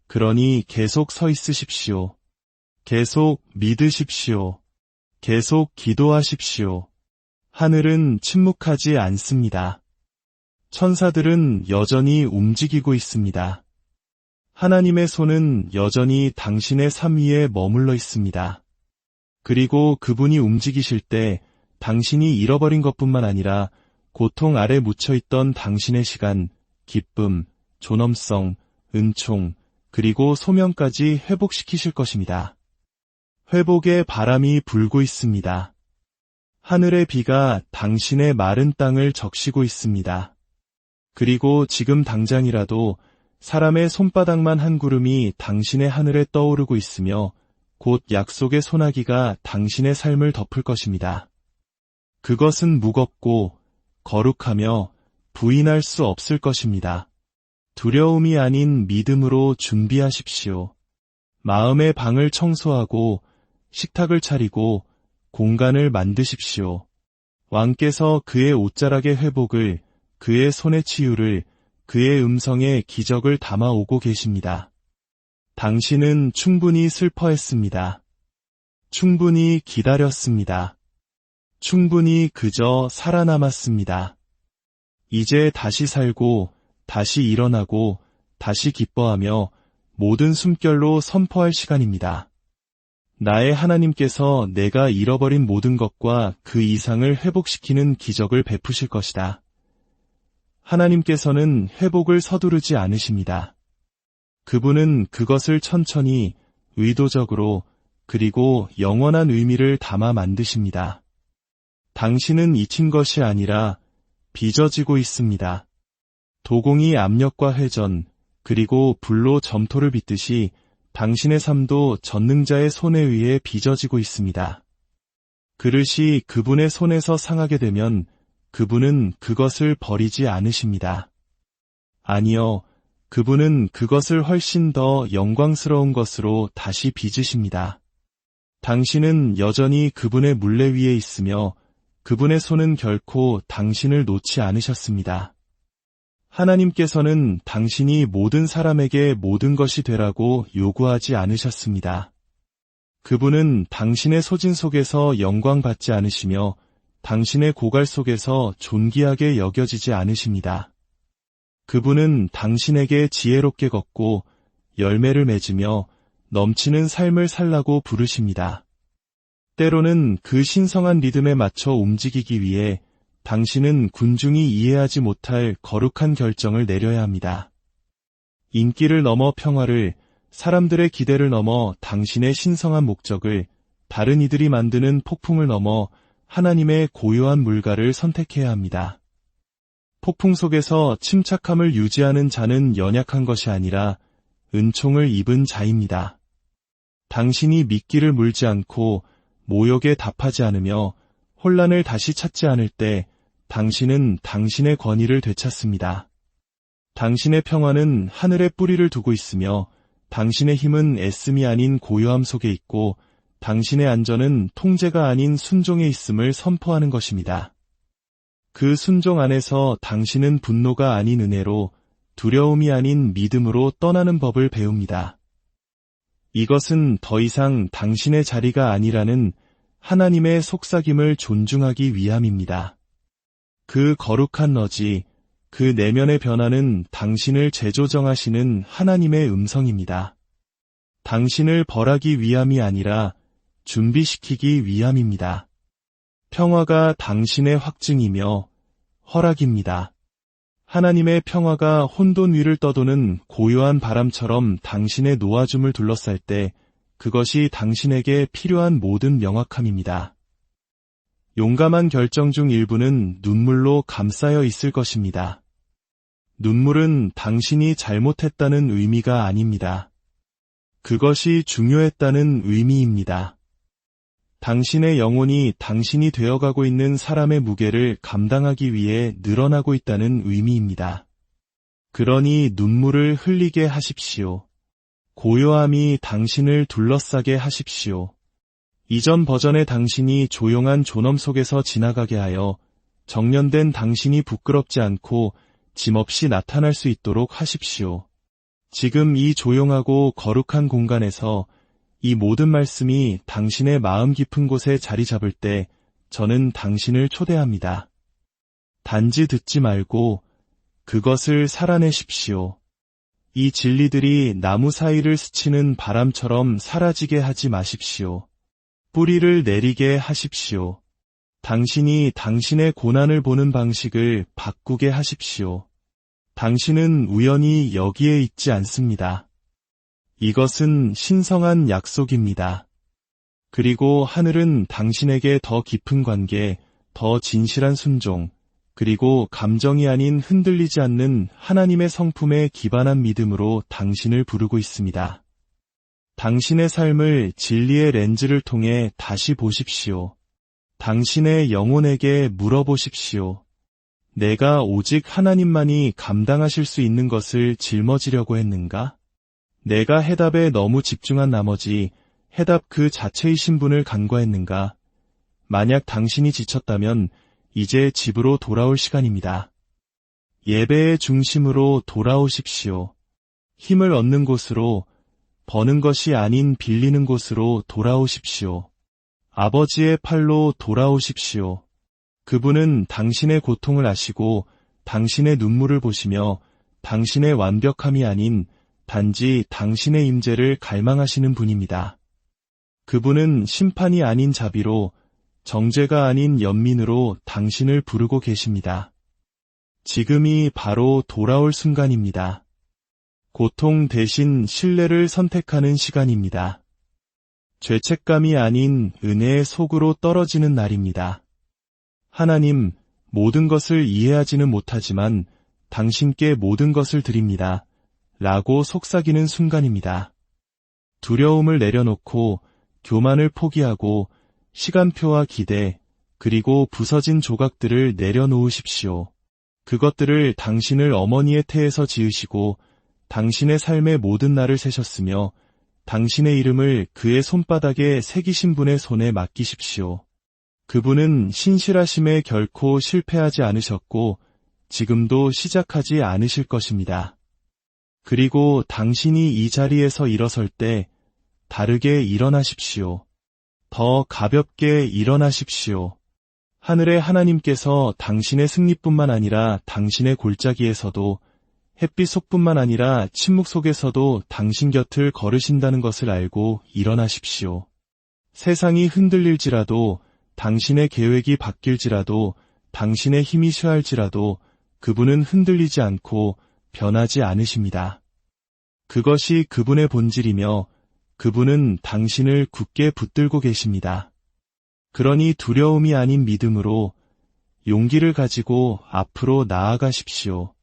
그러니 계속 서 있으십시오. 계속 믿으십시오. 계속 기도하십시오. 하늘은 침묵하지 않습니다. 천사들은 여전히 움직이고 있습니다. 하나님의 손은 여전히 당신의 삶 위에 머물러 있습니다. 그리고 그분이 움직이실 때 당신이 잃어버린 것뿐만 아니라 고통 아래 묻혀있던 당신의 시간, 기쁨, 존엄성, 은총, 그리고 소명까지 회복시키실 것입니다. 회복의 바람이 불고 있습니다. 하늘의 비가 당신의 마른 땅을 적시고 있습니다. 그리고 지금 당장이라도 사람의 손바닥만 한 구름이 당신의 하늘에 떠오르고 있으며 곧 약속의 소나기가 당신의 삶을 덮을 것입니다. 그것은 무겁고 거룩하며 부인할 수 없을 것입니다. 두려움이 아닌 믿음으로 준비하십시오. 마음의 방을 청소하고 식탁을 차리고 공간을 만드십시오. 왕께서 그의 옷자락의 회복을, 그의 손의 치유를, 그의 음성에 기적을 담아오고 계십니다. 당신은 충분히 슬퍼했습니다. 충분히 기다렸습니다. 충분히 그저 살아남았습니다. 이제 다시 살고, 다시 일어나고, 다시 기뻐하며 모든 숨결로 선포할 시간입니다. 나의 하나님께서 내가 잃어버린 모든 것과 그 이상을 회복시키는 기적을 베푸실 것이다. 하나님께서는 회복을 서두르지 않으십니다. 그분은 그것을 천천히, 의도적으로, 그리고 영원한 의미를 담아 만드십니다. 당신은 잊힌 것이 아니라 빚어지고 있습니다. 도공이 압력과 회전, 그리고 불로 점토를 빚듯이 당신의 삶도 전능자의 손에 의해 빚어지고 있습니다. 그릇이 그분의 손에서 상하게 되면 그분은 그것을 버리지 않으십니다. 아니요, 그분은 그것을 훨씬 더 영광스러운 것으로 다시 빚으십니다. 당신은 여전히 그분의 물레 위에 있으며 그분의 손은 결코 당신을 놓지 않으셨습니다. 하나님께서는 당신이 모든 사람에게 모든 것이 되라고 요구하지 않으셨습니다. 그분은 당신의 소진 속에서 영광받지 않으시며 당신의 고갈 속에서 존귀하게 여겨지지 않으십니다. 그분은 당신에게 지혜롭게 걷고 열매를 맺으며 넘치는 삶을 살라고 부르십니다. 때로는 그 신성한 리듬에 맞춰 움직이기 위해 당신은 군중이 이해하지 못할 거룩한 결정을 내려야 합니다. 인기를 넘어 평화를, 사람들의 기대를 넘어 당신의 신성한 목적을, 다른 이들이 만드는 폭풍을 넘어 하나님의 고요한 물가를 선택해야 합니다. 폭풍 속에서 침착함을 유지하는 자는 연약한 것이 아니라 은총을 입은 자입니다. 당신이 미끼를 물지 않고 모욕에 답하지 않으며 혼란을 다시 찾지 않을 때 당신은 당신의 권위를 되찾습니다. 당신의 평화는 하늘에 뿌리를 두고 있으며 당신의 힘은 애씀이 아닌 고요함 속에 있고 당신의 안전은 통제가 아닌 순종에 있음을 선포하는 것입니다. 그 순종 안에서 당신은 분노가 아닌 은혜로, 두려움이 아닌 믿음으로 떠나는 법을 배웁니다. 이것은 더 이상 당신의 자리가 아니라는 하나님의 속삭임을 존중하기 위함입니다. 그 거룩한 너지, 그 내면의 변화는 당신을 재조정하시는 하나님의 음성입니다. 당신을 벌하기 위함이 아니라 준비시키기 위함입니다. 평화가 당신의 확증이며 허락입니다. 하나님의 평화가 혼돈 위를 떠도는 고요한 바람처럼 당신의 놓아줌을 둘러쌀 때 그것이 당신에게 필요한 모든 명확함입니다. 용감한 결정 중 일부는 눈물로 감싸여 있을 것입니다. 눈물은 당신이 잘못했다는 의미가 아닙니다. 그것이 중요했다는 의미입니다. 당신의 영혼이 당신이 되어가고 있는 사람의 무게를 감당하기 위해 늘어나고 있다는 의미입니다. 그러니 눈물을 흘리게 하십시오. 고요함이 당신을 둘러싸게 하십시오. 이전 버전의 당신이 조용한 존엄 속에서 지나가게 하여 정련된 당신이 부끄럽지 않고 짐없이 나타날 수 있도록 하십시오. 지금 이 조용하고 거룩한 공간에서 이 모든 말씀이 당신의 마음 깊은 곳에 자리 잡을 때 저는 당신을 초대합니다. 단지 듣지 말고 그것을 살아내십시오. 이 진리들이 나무 사이를 스치는 바람처럼 사라지게 하지 마십시오. 뿌리를 내리게 하십시오. 당신이 당신의 고난을 보는 방식을 바꾸게 하십시오. 당신은 우연히 여기에 있지 않습니다. 이것은 신성한 약속입니다. 그리고 하늘은 당신에게 더 깊은 관계, 더 진실한 순종, 그리고 감정이 아닌 흔들리지 않는 하나님의 성품에 기반한 믿음으로 당신을 부르고 있습니다. 당신의 삶을 진리의 렌즈를 통해 다시 보십시오. 당신의 영혼에게 물어보십시오. 내가 오직 하나님만이 감당하실 수 있는 것을 짊어지려고 했는가? 내가 해답에 너무 집중한 나머지 해답 그 자체이신 분을 간과했는가? 만약 당신이 지쳤다면 이제 집으로 돌아올 시간입니다. 예배의 중심으로 돌아오십시오. 힘을 얻는 곳으로, 버는 것이 아닌 빌리는 곳으로 돌아오십시오. 아버지의 팔로 돌아오십시오. 그분은 당신의 고통을 아시고 당신의 눈물을 보시며 당신의 완벽함이 아닌 단지 당신의 임재를 갈망하시는 분입니다. 그분은 심판이 아닌 자비로, 정죄가 아닌 연민으로 당신을 부르고 계십니다. 지금이 바로 돌아올 순간입니다. 고통 대신 신뢰를 선택하는 시간입니다. 죄책감이 아닌 은혜의 속으로 떨어지는 날입니다. 하나님, 모든 것을 이해하지는 못하지만 당신께 모든 것을 드립니다. 라고 속삭이는 순간입니다. 두려움을 내려놓고 교만을 포기하고 시간표와 기대, 그리고 부서진 조각들을 내려놓으십시오. 그것들을 당신을 어머니의 태에서 지으시고 당신의 삶의 모든 날을 세셨으며 당신의 이름을 그의 손바닥에 새기신 분의 손에 맡기십시오. 그분은 신실하심에 결코 실패하지 않으셨고 지금도 시작하지 않으실 것입니다. 그리고 당신이 이 자리에서 일어설 때 다르게 일어나십시오. 더 가볍게 일어나십시오. 하늘의 하나님께서 당신의 승리뿐만 아니라 당신의 골짜기에서도 햇빛 속뿐만 아니라 침묵 속에서도 당신 곁을 걸으신다는 것을 알고 일어나십시오. 세상이 흔들릴지라도 당신의 계획이 바뀔지라도 당신의 힘이 쇠할지라도 그분은 흔들리지 않고 변하지 않으십니다. 그것이 그분의 본질이며 그분은 당신을 굳게 붙들고 계십니다. 그러니 두려움이 아닌 믿음으로 용기를 가지고 앞으로 나아가십시오.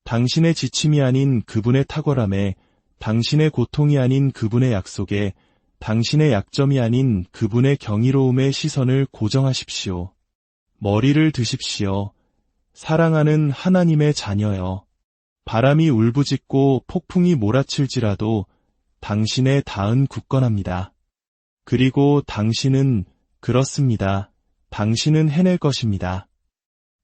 당신의 지침이 아닌 그분의 탁월함에, 당신의 고통이 아닌 그분의 약속에, 당신의 약점이 아닌 그분의 경이로움에 시선을 고정하십시오. 머리를 드십시오. 사랑하는 하나님의 자녀여. 바람이 울부짖고 폭풍이 몰아칠지라도 당신의 닿은 굳건합니다. 그리고 당신은 그렇습니다. 당신은 해낼 것입니다.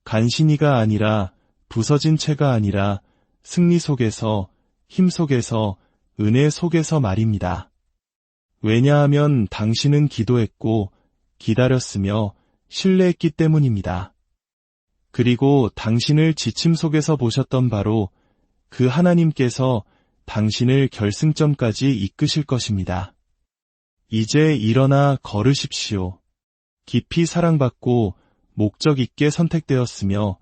간신히가 아니라 부서진 채가 아니라 승리 속에서, 힘 속에서, 은혜 속에서 말입니다. 왜냐하면 당신은 기도했고 기다렸으며 신뢰했기 때문입니다. 그리고 당신을 지침 속에서 보셨던 바로 그 하나님께서 당신을 결승점까지 이끄실 것입니다. 이제 일어나 걸으십시오. 깊이 사랑받고 목적 있게 선택되었으며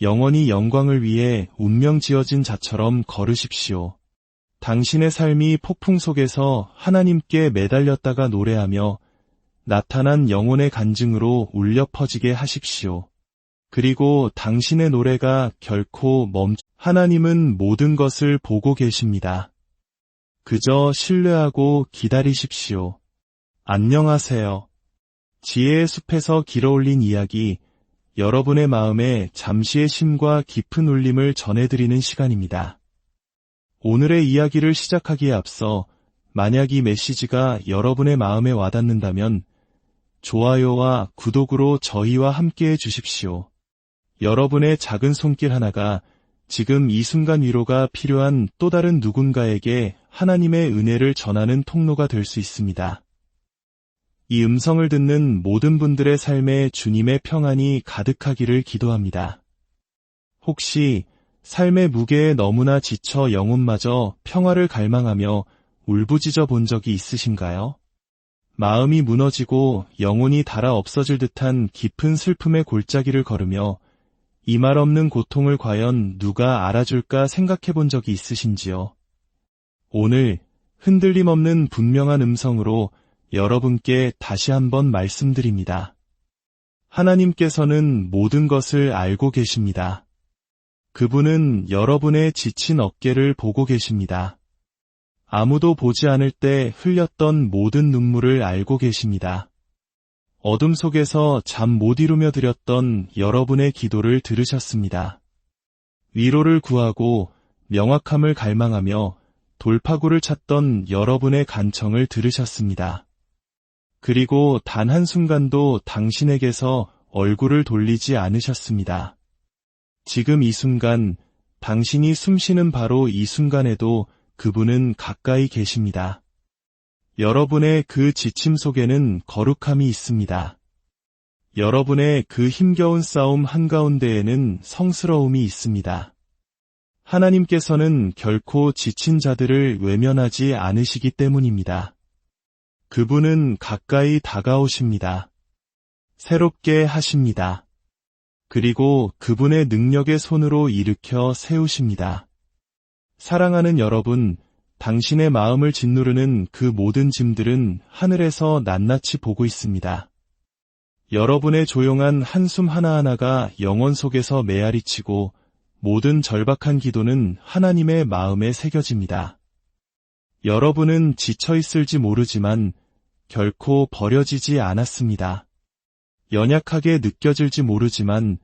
영원히 영광을 위해 운명 지어진 자처럼 걸으십시오. 당신의 삶이 폭풍 속에서 하나님께 매달렸다가 노래하며 나타난 영혼의 간증으로 울려 퍼지게 하십시오. 그리고 당신의 노래가 결코 하나님은 모든 것을 보고 계십니다. 그저 신뢰하고 기다리십시오. 안녕하세요. 지혜의 숲에서 길어올린 이야기, 여러분의 마음에 잠시의 쉼과 깊은 울림을 전해드리는 시간입니다. 오늘의 이야기를 시작하기에 앞서 만약 이 메시지가 여러분의 마음에 와닿는다면 좋아요와 구독으로 저희와 함께해 주십시오. 여러분의 작은 손길 하나가 지금 이 순간 위로가 필요한 또 다른 누군가에게 하나님의 은혜를 전하는 통로가 될 수 있습니다. 이 음성을 듣는 모든 분들의 삶에 주님의 평안이 가득하기를 기도합니다. 혹시 삶의 무게에 너무나 지쳐 영혼마저 평화를 갈망하며 울부짖어 본 적이 있으신가요? 마음이 무너지고 영혼이 닳아 없어질 듯한 깊은 슬픔의 골짜기를 걸으며 이 말 없는 고통을 과연 누가 알아줄까 생각해 본 적이 있으신지요? 오늘 흔들림 없는 분명한 음성으로 여러분께 다시 한번 말씀드립니다. 하나님께서는 모든 것을 알고 계십니다. 그분은 여러분의 지친 어깨를 보고 계십니다. 아무도 보지 않을 때 흘렸던 모든 눈물을 알고 계십니다. 어둠 속에서 잠 못 이루며 드렸던 여러분의 기도를 들으셨습니다. 위로를 구하고 명확함을 갈망하며 돌파구를 찾던 여러분의 간청을 들으셨습니다. 그리고 단 한순간도 당신에게서 얼굴을 돌리지 않으셨습니다. 지금 이 순간, 당신이 숨쉬는 바로 이 순간에도 그분은 가까이 계십니다. 여러분의 그 지침 속에는 거룩함이 있습니다. 여러분의 그 힘겨운 싸움 한가운데에는 성스러움이 있습니다. 하나님께서는 결코 지친 자들을 외면하지 않으시기 때문입니다. 그분은 가까이 다가오십니다. 새롭게 하십니다. 그리고 그분의 능력의 손으로 일으켜 세우십니다. 사랑하는 여러분, 당신의 마음을 짓누르는 그 모든 짐들은 하늘에서 낱낱이 보고 있습니다. 여러분의 조용한 한숨 하나하나가 영혼 속에서 메아리치고 모든 절박한 기도는 하나님의 마음에 새겨집니다. 여러분은 지쳐있을지 모르지만 결코 버려지지 않았습니다. 연약하게 느껴질지 모르지만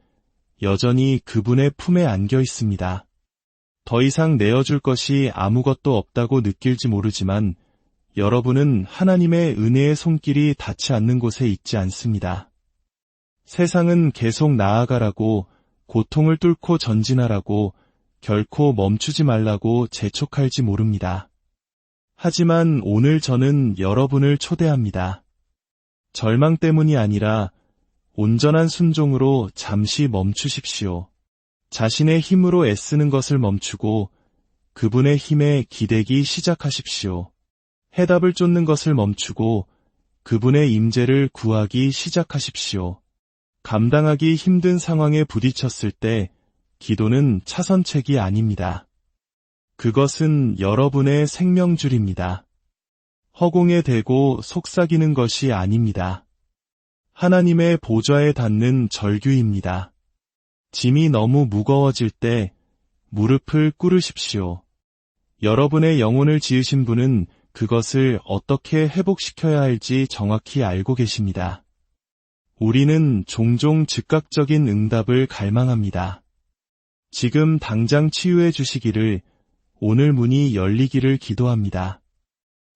여전히 그분의 품에 안겨 있습니다. 더 이상 내어줄 것이 아무것도 없다고 느낄지 모르지만 여러분은 하나님의 은혜의 손길이 닿지 않는 곳에 있지 않습니다. 세상은 계속 나아가라고, 고통을 뚫고 전진하라고, 결코 멈추지 말라고 재촉할지 모릅니다. 하지만 오늘 저는 여러분을 초대합니다. 절망 때문이 아니라 온전한 순종으로 잠시 멈추십시오. 자신의 힘으로 애쓰는 것을 멈추고 그분의 힘에 기대기 시작하십시오. 해답을 쫓는 것을 멈추고 그분의 임재를 구하기 시작하십시오. 감당하기 힘든 상황에 부딪혔을 때 기도는 차선책이 아닙니다. 그것은 여러분의 생명줄입니다. 허공에 대고 속삭이는 것이 아닙니다. 하나님의 보좌에 닿는 절규입니다. 짐이 너무 무거워질 때 무릎을 꿇으십시오. 여러분의 영혼을 지으신 분은 그것을 어떻게 회복시켜야 할지 정확히 알고 계십니다. 우리는 종종 즉각적인 응답을 갈망합니다. 지금 당장 치유해 주시기를, 오늘 문이 열리기를 기도합니다.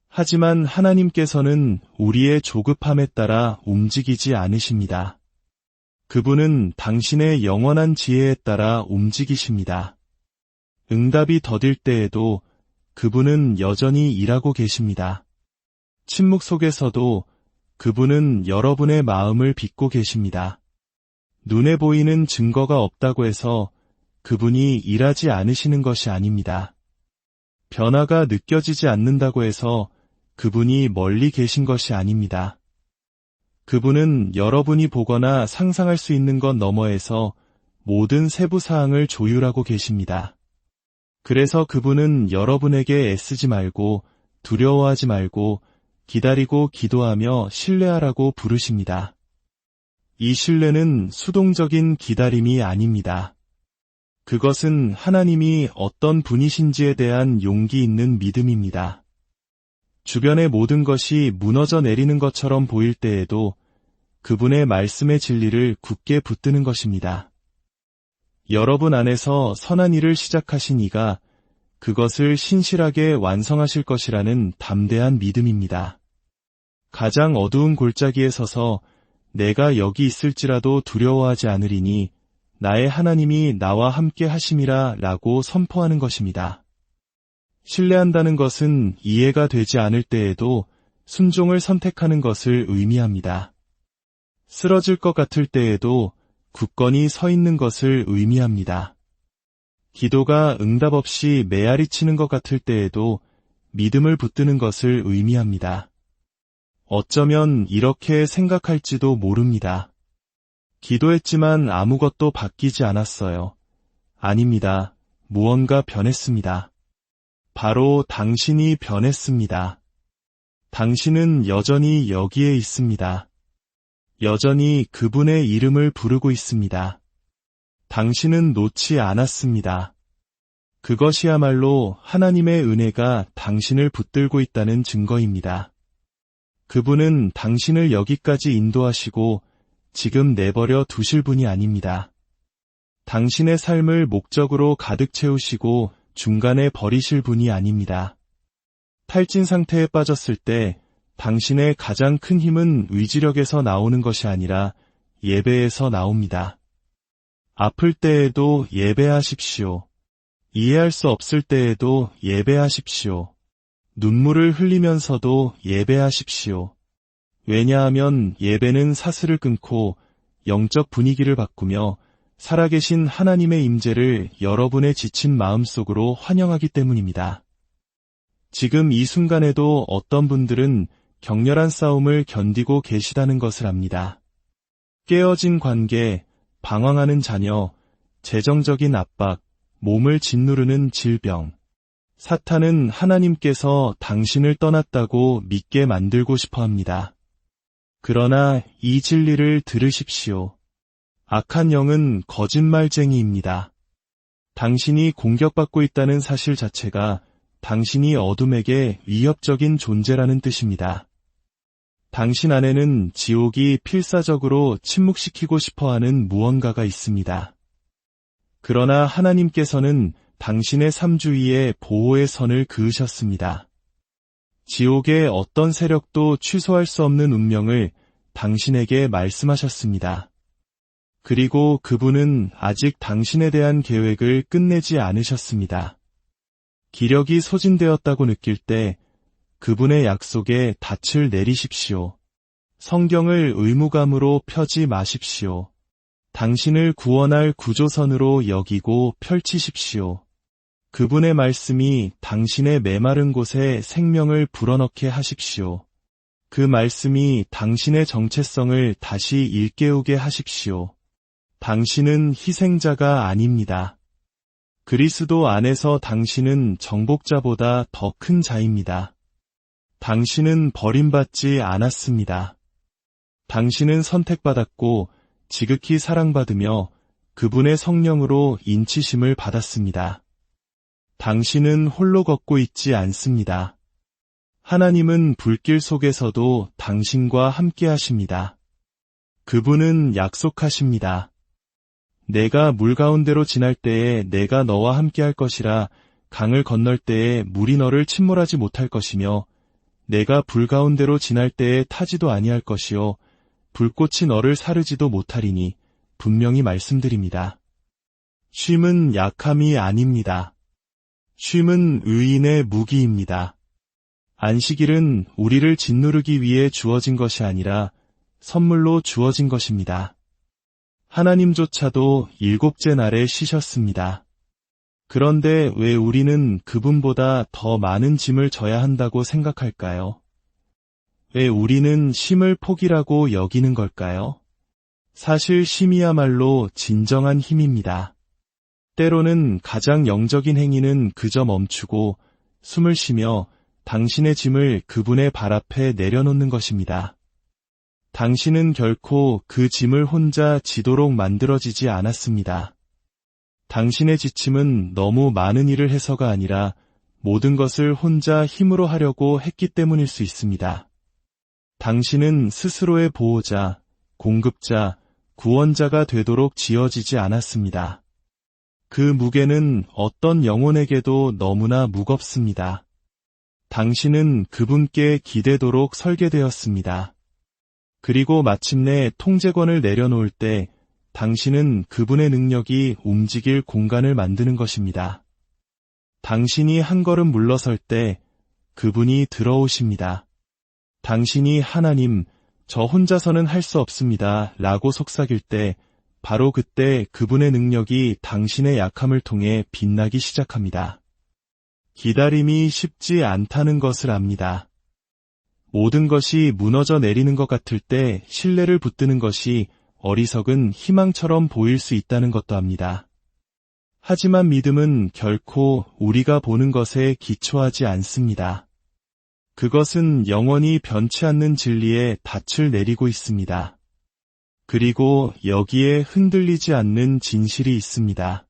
하지만 하나님께서는 우리의 조급함에 따라 움직이지 않으십니다. 그분은 당신의 영원한 지혜에 따라 움직이십니다. 응답이 더딜 때에도 그분은 여전히 일하고 계십니다. 침묵 속에서도 그분은 여러분의 마음을 빚고 계십니다. 눈에 보이는 증거가 없다고 해서 그분이 일하지 않으시는 것이 아닙니다. 변화가 느껴지지 않는다고 해서 그분이 멀리 계신 것이 아닙니다. 그분은 여러분이 보거나 상상할 수 있는 것 너머에서 모든 세부 사항을 조율하고 계십니다. 그래서 그분은 여러분에게 애쓰지 말고 두려워하지 말고 기다리고 기도하며 신뢰하라고 부르십니다. 이 신뢰는 수동적인 기다림이 아닙니다. 그것은 하나님이 어떤 분이신지에 대한 용기 있는 믿음입니다. 주변의 모든 것이 무너져 내리는 것처럼 보일 때에도 그분의 말씀의 진리를 굳게 붙드는 것입니다. 여러분 안에서 선한 일을 시작하신 이가 그것을 신실하게 완성하실 것이라는 담대한 믿음입니다. 가장 어두운 골짜기에 서서 내가 여기 있을지라도 두려워하지 않으리니 나의 하나님이 나와 함께 하심이라 라고 선포하는 것입니다. 신뢰한다는 것은 이해가 되지 않을 때에도 순종을 선택하는 것을 의미합니다. 쓰러질 것 같을 때에도 굳건히 서 있는 것을 의미합니다. 기도가 응답 없이 메아리 치는 것 같을 때에도 믿음을 붙드는 것을 의미합니다. 어쩌면 이렇게 생각할지도 모릅니다. 기도했지만 아무것도 바뀌지 않았어요. 아닙니다. 무언가 변했습니다. 바로 당신이 변했습니다. 당신은 여전히 여기에 있습니다. 여전히 그분의 이름을 부르고 있습니다. 당신은 놓지 않았습니다. 그것이야말로 하나님의 은혜가 당신을 붙들고 있다는 증거입니다. 그분은 당신을 여기까지 인도하시고 지금 내버려 두실 분이 아닙니다. 당신의 삶을 목적으로 가득 채우시고 중간에 버리실 분이 아닙니다. 탈진 상태에 빠졌을 때 당신의 가장 큰 힘은 의지력에서 나오는 것이 아니라 예배에서 나옵니다. 아플 때에도 예배하십시오. 이해할 수 없을 때에도 예배하십시오. 눈물을 흘리면서도 예배하십시오. 왜냐하면 예배는 사슬을 끊고 영적 분위기를 바꾸며 살아계신 하나님의 임재를 여러분의 지친 마음속으로 환영하기 때문입니다. 지금 이 순간에도 어떤 분들은 격렬한 싸움을 견디고 계시다는 것을 압니다. 깨어진 관계, 방황하는 자녀, 재정적인 압박, 몸을 짓누르는 질병. 사탄은 하나님께서 당신을 떠났다고 믿게 만들고 싶어 합니다. 그러나 이 진리를 들으십시오. 악한 영은 거짓말쟁이입니다. 당신이 공격받고 있다는 사실 자체가 당신이 어둠에게 위협적인 존재라는 뜻입니다. 당신 안에는 지옥이 필사적으로 침묵시키고 싶어하는 무언가가 있습니다. 그러나 하나님께서는 당신의 삶 주위에 보호의 선을 그으셨습니다. 지옥의 어떤 세력도 취소할 수 없는 운명을 당신에게 말씀하셨습니다. 그리고 그분은 아직 당신에 대한 계획을 끝내지 않으셨습니다. 기력이 소진되었다고 느낄 때 그분의 약속에 닻을 내리십시오. 성경을 의무감으로 펴지 마십시오. 당신을 구원할 구조선으로 여기고 펼치십시오. 그분의 말씀이 당신의 메마른 곳에 생명을 불어넣게 하십시오. 그 말씀이 당신의 정체성을 다시 일깨우게 하십시오. 당신은 희생자가 아닙니다. 그리스도 안에서 당신은 정복자보다 더 큰 자입니다. 당신은 버림받지 않았습니다. 당신은 선택받았고 지극히 사랑받으며 그분의 성령으로 인치심을 받았습니다. 당신은 홀로 걷고 있지 않습니다. 하나님은 불길 속에서도 당신과 함께 하십니다. 그분은 약속하십니다. 내가 물 가운데로 지날 때에 내가 너와 함께 할 것이라 강을 건널 때에 물이 너를 침몰하지 못할 것이며 내가 불 가운데로 지날 때에 타지도 아니할 것이요 불꽃이 너를 사르지도 못하리니 분명히 말씀드립니다. 쉼은 약함이 아닙니다. 쉼은 의인의 무기입니다. 안식일은 우리를 짓누르기 위해 주어진 것이 아니라 선물로 주어진 것입니다. 하나님조차도 7째 날에 쉬셨습니다. 그런데 왜 우리는 그분보다 더 많은 짐을 져야 한다고 생각할까요? 왜 우리는 쉼을 폭이라고 여기는 걸까요? 사실 쉼이야말로 진정한 힘입니다. 때로는 가장 영적인 행위는 그저 멈추고 숨을 쉬며 당신의 짐을 그분의 발 앞에 내려놓는 것입니다. 당신은 결코 그 짐을 혼자 지도록 만들어지지 않았습니다. 당신의 지침은 너무 많은 일을 해서가 아니라 모든 것을 혼자 힘으로 하려고 했기 때문일 수 있습니다. 당신은 스스로의 보호자, 공급자, 구원자가 되도록 지어지지 않았습니다. 그 무게는 어떤 영혼에게도 너무나 무겁습니다. 당신은 그분께 기대도록 설계되었습니다. 그리고 마침내 통제권을 내려놓을 때 당신은 그분의 능력이 움직일 공간을 만드는 것입니다. 당신이 한 걸음 물러설 때 그분이 들어오십니다. 당신이 하나님, 저 혼자서는 할 수 없습니다 라고 속삭일 때 바로 그때 그분의 능력이 당신의 약함을 통해 빛나기 시작합니다. 기다림이 쉽지 않다는 것을 압니다. 모든 것이 무너져 내리는 것 같을 때 신뢰를 붙드는 것이 어리석은 희망처럼 보일 수 있다는 것도 압니다. 하지만 믿음은 결코 우리가 보는 것에 기초하지 않습니다. 그것은 영원히 변치 않는 진리에 닻을 내리고 있습니다. 그리고 여기에 흔들리지 않는 진실이 있습니다.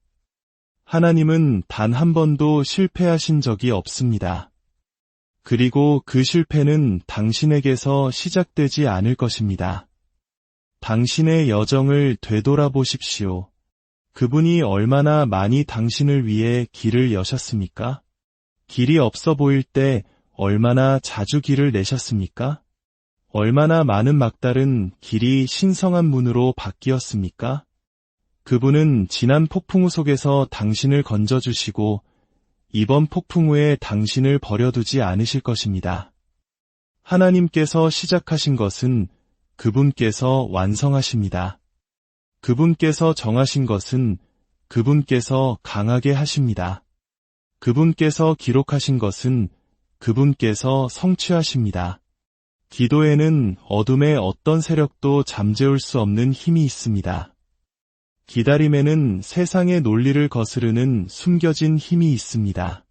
하나님은 단 한 번도 실패하신 적이 없습니다. 그리고 그 실패는 당신에게서 시작되지 않을 것입니다. 당신의 여정을 되돌아보십시오. 그분이 얼마나 많이 당신을 위해 길을 여셨습니까? 길이 없어 보일 때 얼마나 자주 길을 내셨습니까? 얼마나 많은 막달은 길이 신성한 문으로 바뀌었습니까? 그분은 지난 폭풍우 속에서 당신을 건져주시고 이번 폭풍 후에 당신을 버려두지 않으실 것입니다. 하나님께서 시작하신 것은 그분께서 완성하십니다. 그분께서 정하신 것은 그분께서 강하게 하십니다. 그분께서 기록하신 것은 그분께서 성취하십니다. 기도에는 어둠의 어떤 세력도 잠재울 수 없는 힘이 있습니다. 기다림에는 세상의 논리를 거스르는 숨겨진 힘이 있습니다.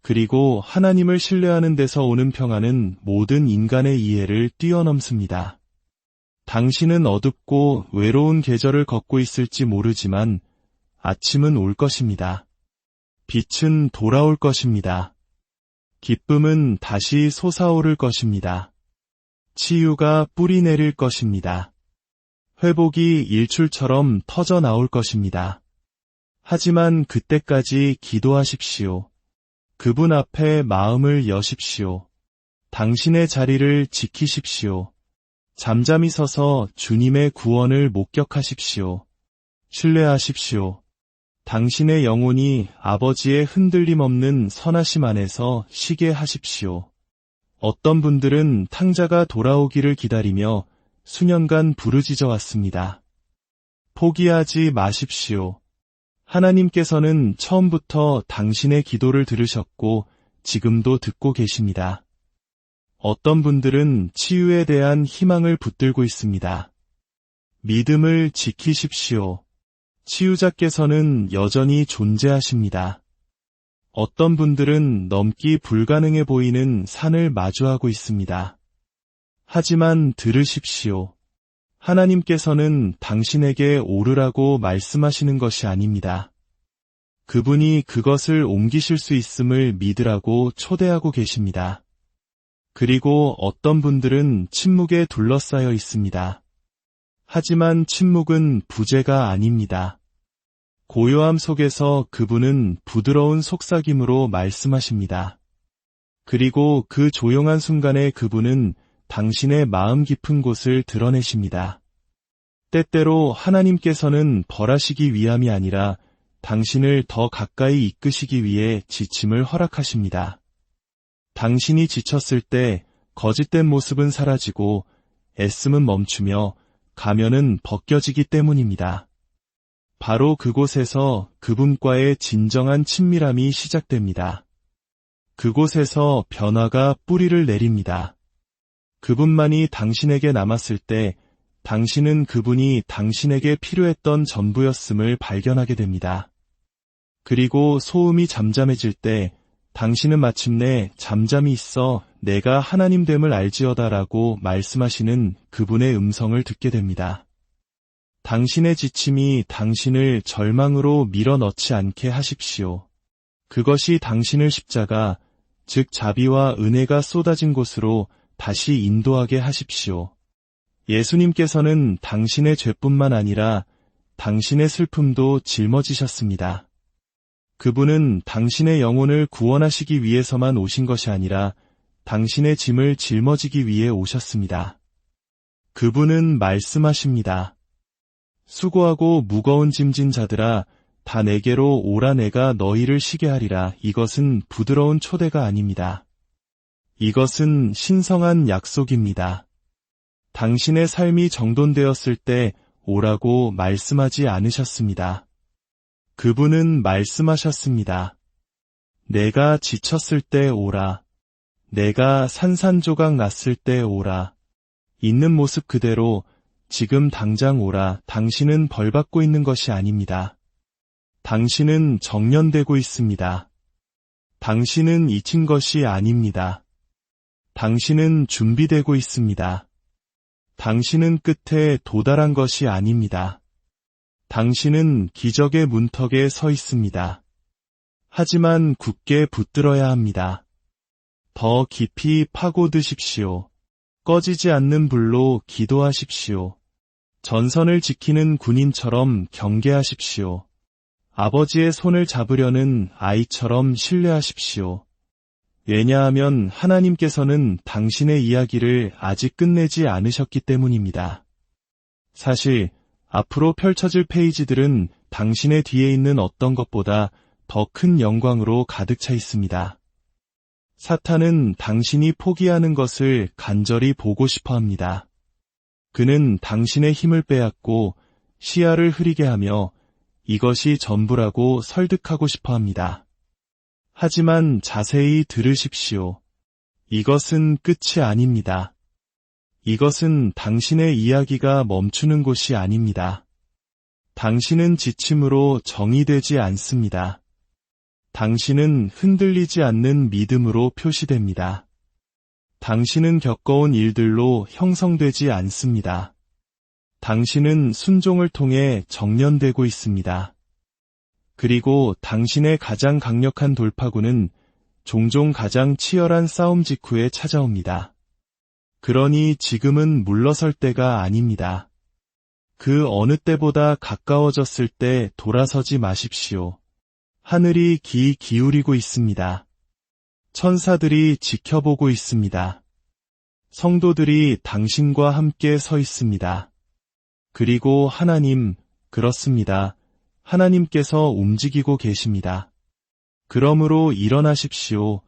그리고 하나님을 신뢰하는 데서 오는 평안은 모든 인간의 이해를 뛰어넘습니다. 당신은 어둡고 외로운 계절을 걷고 있을지 모르지만 아침은 올 것입니다. 빛은 돌아올 것입니다. 기쁨은 다시 솟아오를 것입니다. 치유가 뿌리 내릴 것입니다. 회복이 일출처럼 터져 나올 것입니다. 하지만 그때까지 기도하십시오. 그분 앞에 마음을 여십시오. 당신의 자리를 지키십시오. 잠잠히 서서 주님의 구원을 목격하십시오. 신뢰하십시오. 당신의 영혼이 아버지의 흔들림 없는 선하심 안에서 쉬게 하십시오. 어떤 분들은 탕자가 돌아오기를 기다리며 수년간 부르짖어 왔습니다. 포기하지 마십시오. 하나님께서는 처음부터 당신의 기도를 들으셨고 지금도 듣고 계십니다. 어떤 분들은 치유에 대한 희망을 붙들고 있습니다. 믿음을 지키십시오. 치유자께서는 여전히 존재하십니다. 어떤 분들은 넘기 불가능해 보이는 산을 마주하고 있습니다. 하지만 들으십시오. 하나님께서는 당신에게 오르라고 말씀하시는 것이 아닙니다. 그분이 그것을 옮기실 수 있음을 믿으라고 초대하고 계십니다. 그리고 어떤 분들은 침묵에 둘러싸여 있습니다. 하지만 침묵은 부재가 아닙니다. 고요함 속에서 그분은 부드러운 속삭임으로 말씀하십니다. 그리고 그 조용한 순간에 그분은 당신의 마음 깊은 곳을 드러내십니다. 때때로 하나님께서는 벌하시기 위함이 아니라 당신을 더 가까이 이끄시기 위해 지침을 허락하십니다. 당신이 지쳤을 때 거짓된 모습은 사라지고 애씀은 멈추며 가면은 벗겨지기 때문입니다. 바로 그곳에서 그분과의 진정한 친밀함이 시작됩니다. 그곳에서 변화가 뿌리를 내립니다. 그분만이 당신에게 남았을 때 당신은 그분이 당신에게 필요했던 전부였음을 발견하게 됩니다. 그리고 소음이 잠잠해질 때 당신은 마침내 잠잠히 있어 내가 하나님됨을 알지어다라고 말씀하시는 그분의 음성을 듣게 됩니다. 당신의 지침이 당신을 절망으로 밀어넣지 않게 하십시오. 그것이 당신을 십자가, 즉 자비와 은혜가 쏟아진 곳으로 다시 인도하게 하십시오. 예수님께서는 당신의 죄뿐만 아니라 당신의 슬픔도 짊어지셨습니다. 그분은 당신의 영혼을 구원하시기 위해서만 오신 것이 아니라 당신의 짐을 짊어지기 위해 오셨습니다. 그분은 말씀하십니다. 수고하고 무거운 짐진 자들아, 다 내게로 오라 내가 너희를 쉬게 하리라. 이것은 부드러운 초대가 아닙니다. 이것은 신성한 약속입니다. 당신의 삶이 정돈되었을 때 오라고 말씀하지 않으셨습니다. 그분은 말씀하셨습니다. 내가 지쳤을 때 오라. 내가 산산조각 났을 때 오라. 있는 모습 그대로 지금 당장 오라. 당신은 벌받고 있는 것이 아닙니다. 당신은 정련되고 있습니다. 당신은 잊힌 것이 아닙니다. 당신은 준비되고 있습니다. 당신은 끝에 도달한 것이 아닙니다. 당신은 기적의 문턱에 서 있습니다. 하지만 굳게 붙들어야 합니다. 더 깊이 파고드십시오. 꺼지지 않는 불로 기도하십시오. 전선을 지키는 군인처럼 경계하십시오. 아버지의 손을 잡으려는 아이처럼 신뢰하십시오. 왜냐하면 하나님께서는 당신의 이야기를 아직 끝내지 않으셨기 때문입니다. 사실 앞으로 펼쳐질 페이지들은 당신의 뒤에 있는 어떤 것보다 더 큰 영광으로 가득 차 있습니다. 사탄은 당신이 포기하는 것을 간절히 보고 싶어 합니다. 그는 당신의 힘을 빼앗고 시야를 흐리게 하며 이것이 전부라고 설득하고 싶어 합니다. 하지만 자세히 들으십시오. 이것은 끝이 아닙니다. 이것은 당신의 이야기가 멈추는 곳이 아닙니다. 당신은 지침으로 정의되지 않습니다. 당신은 흔들리지 않는 믿음으로 표시됩니다. 당신은 겪어온 일들로 형성되지 않습니다. 당신은 순종을 통해 정련되고 있습니다. 그리고 당신의 가장 강력한 돌파구는 종종 가장 치열한 싸움 직후에 찾아옵니다. 그러니 지금은 물러설 때가 아닙니다. 그 어느 때보다 가까워졌을 때 돌아서지 마십시오. 하늘이 귀 기울이고 있습니다. 천사들이 지켜보고 있습니다. 성도들이 당신과 함께 서 있습니다. 그리고 하나님, 그렇습니다. 하나님께서 움직이고 계십니다. 그러므로 일어나십시오.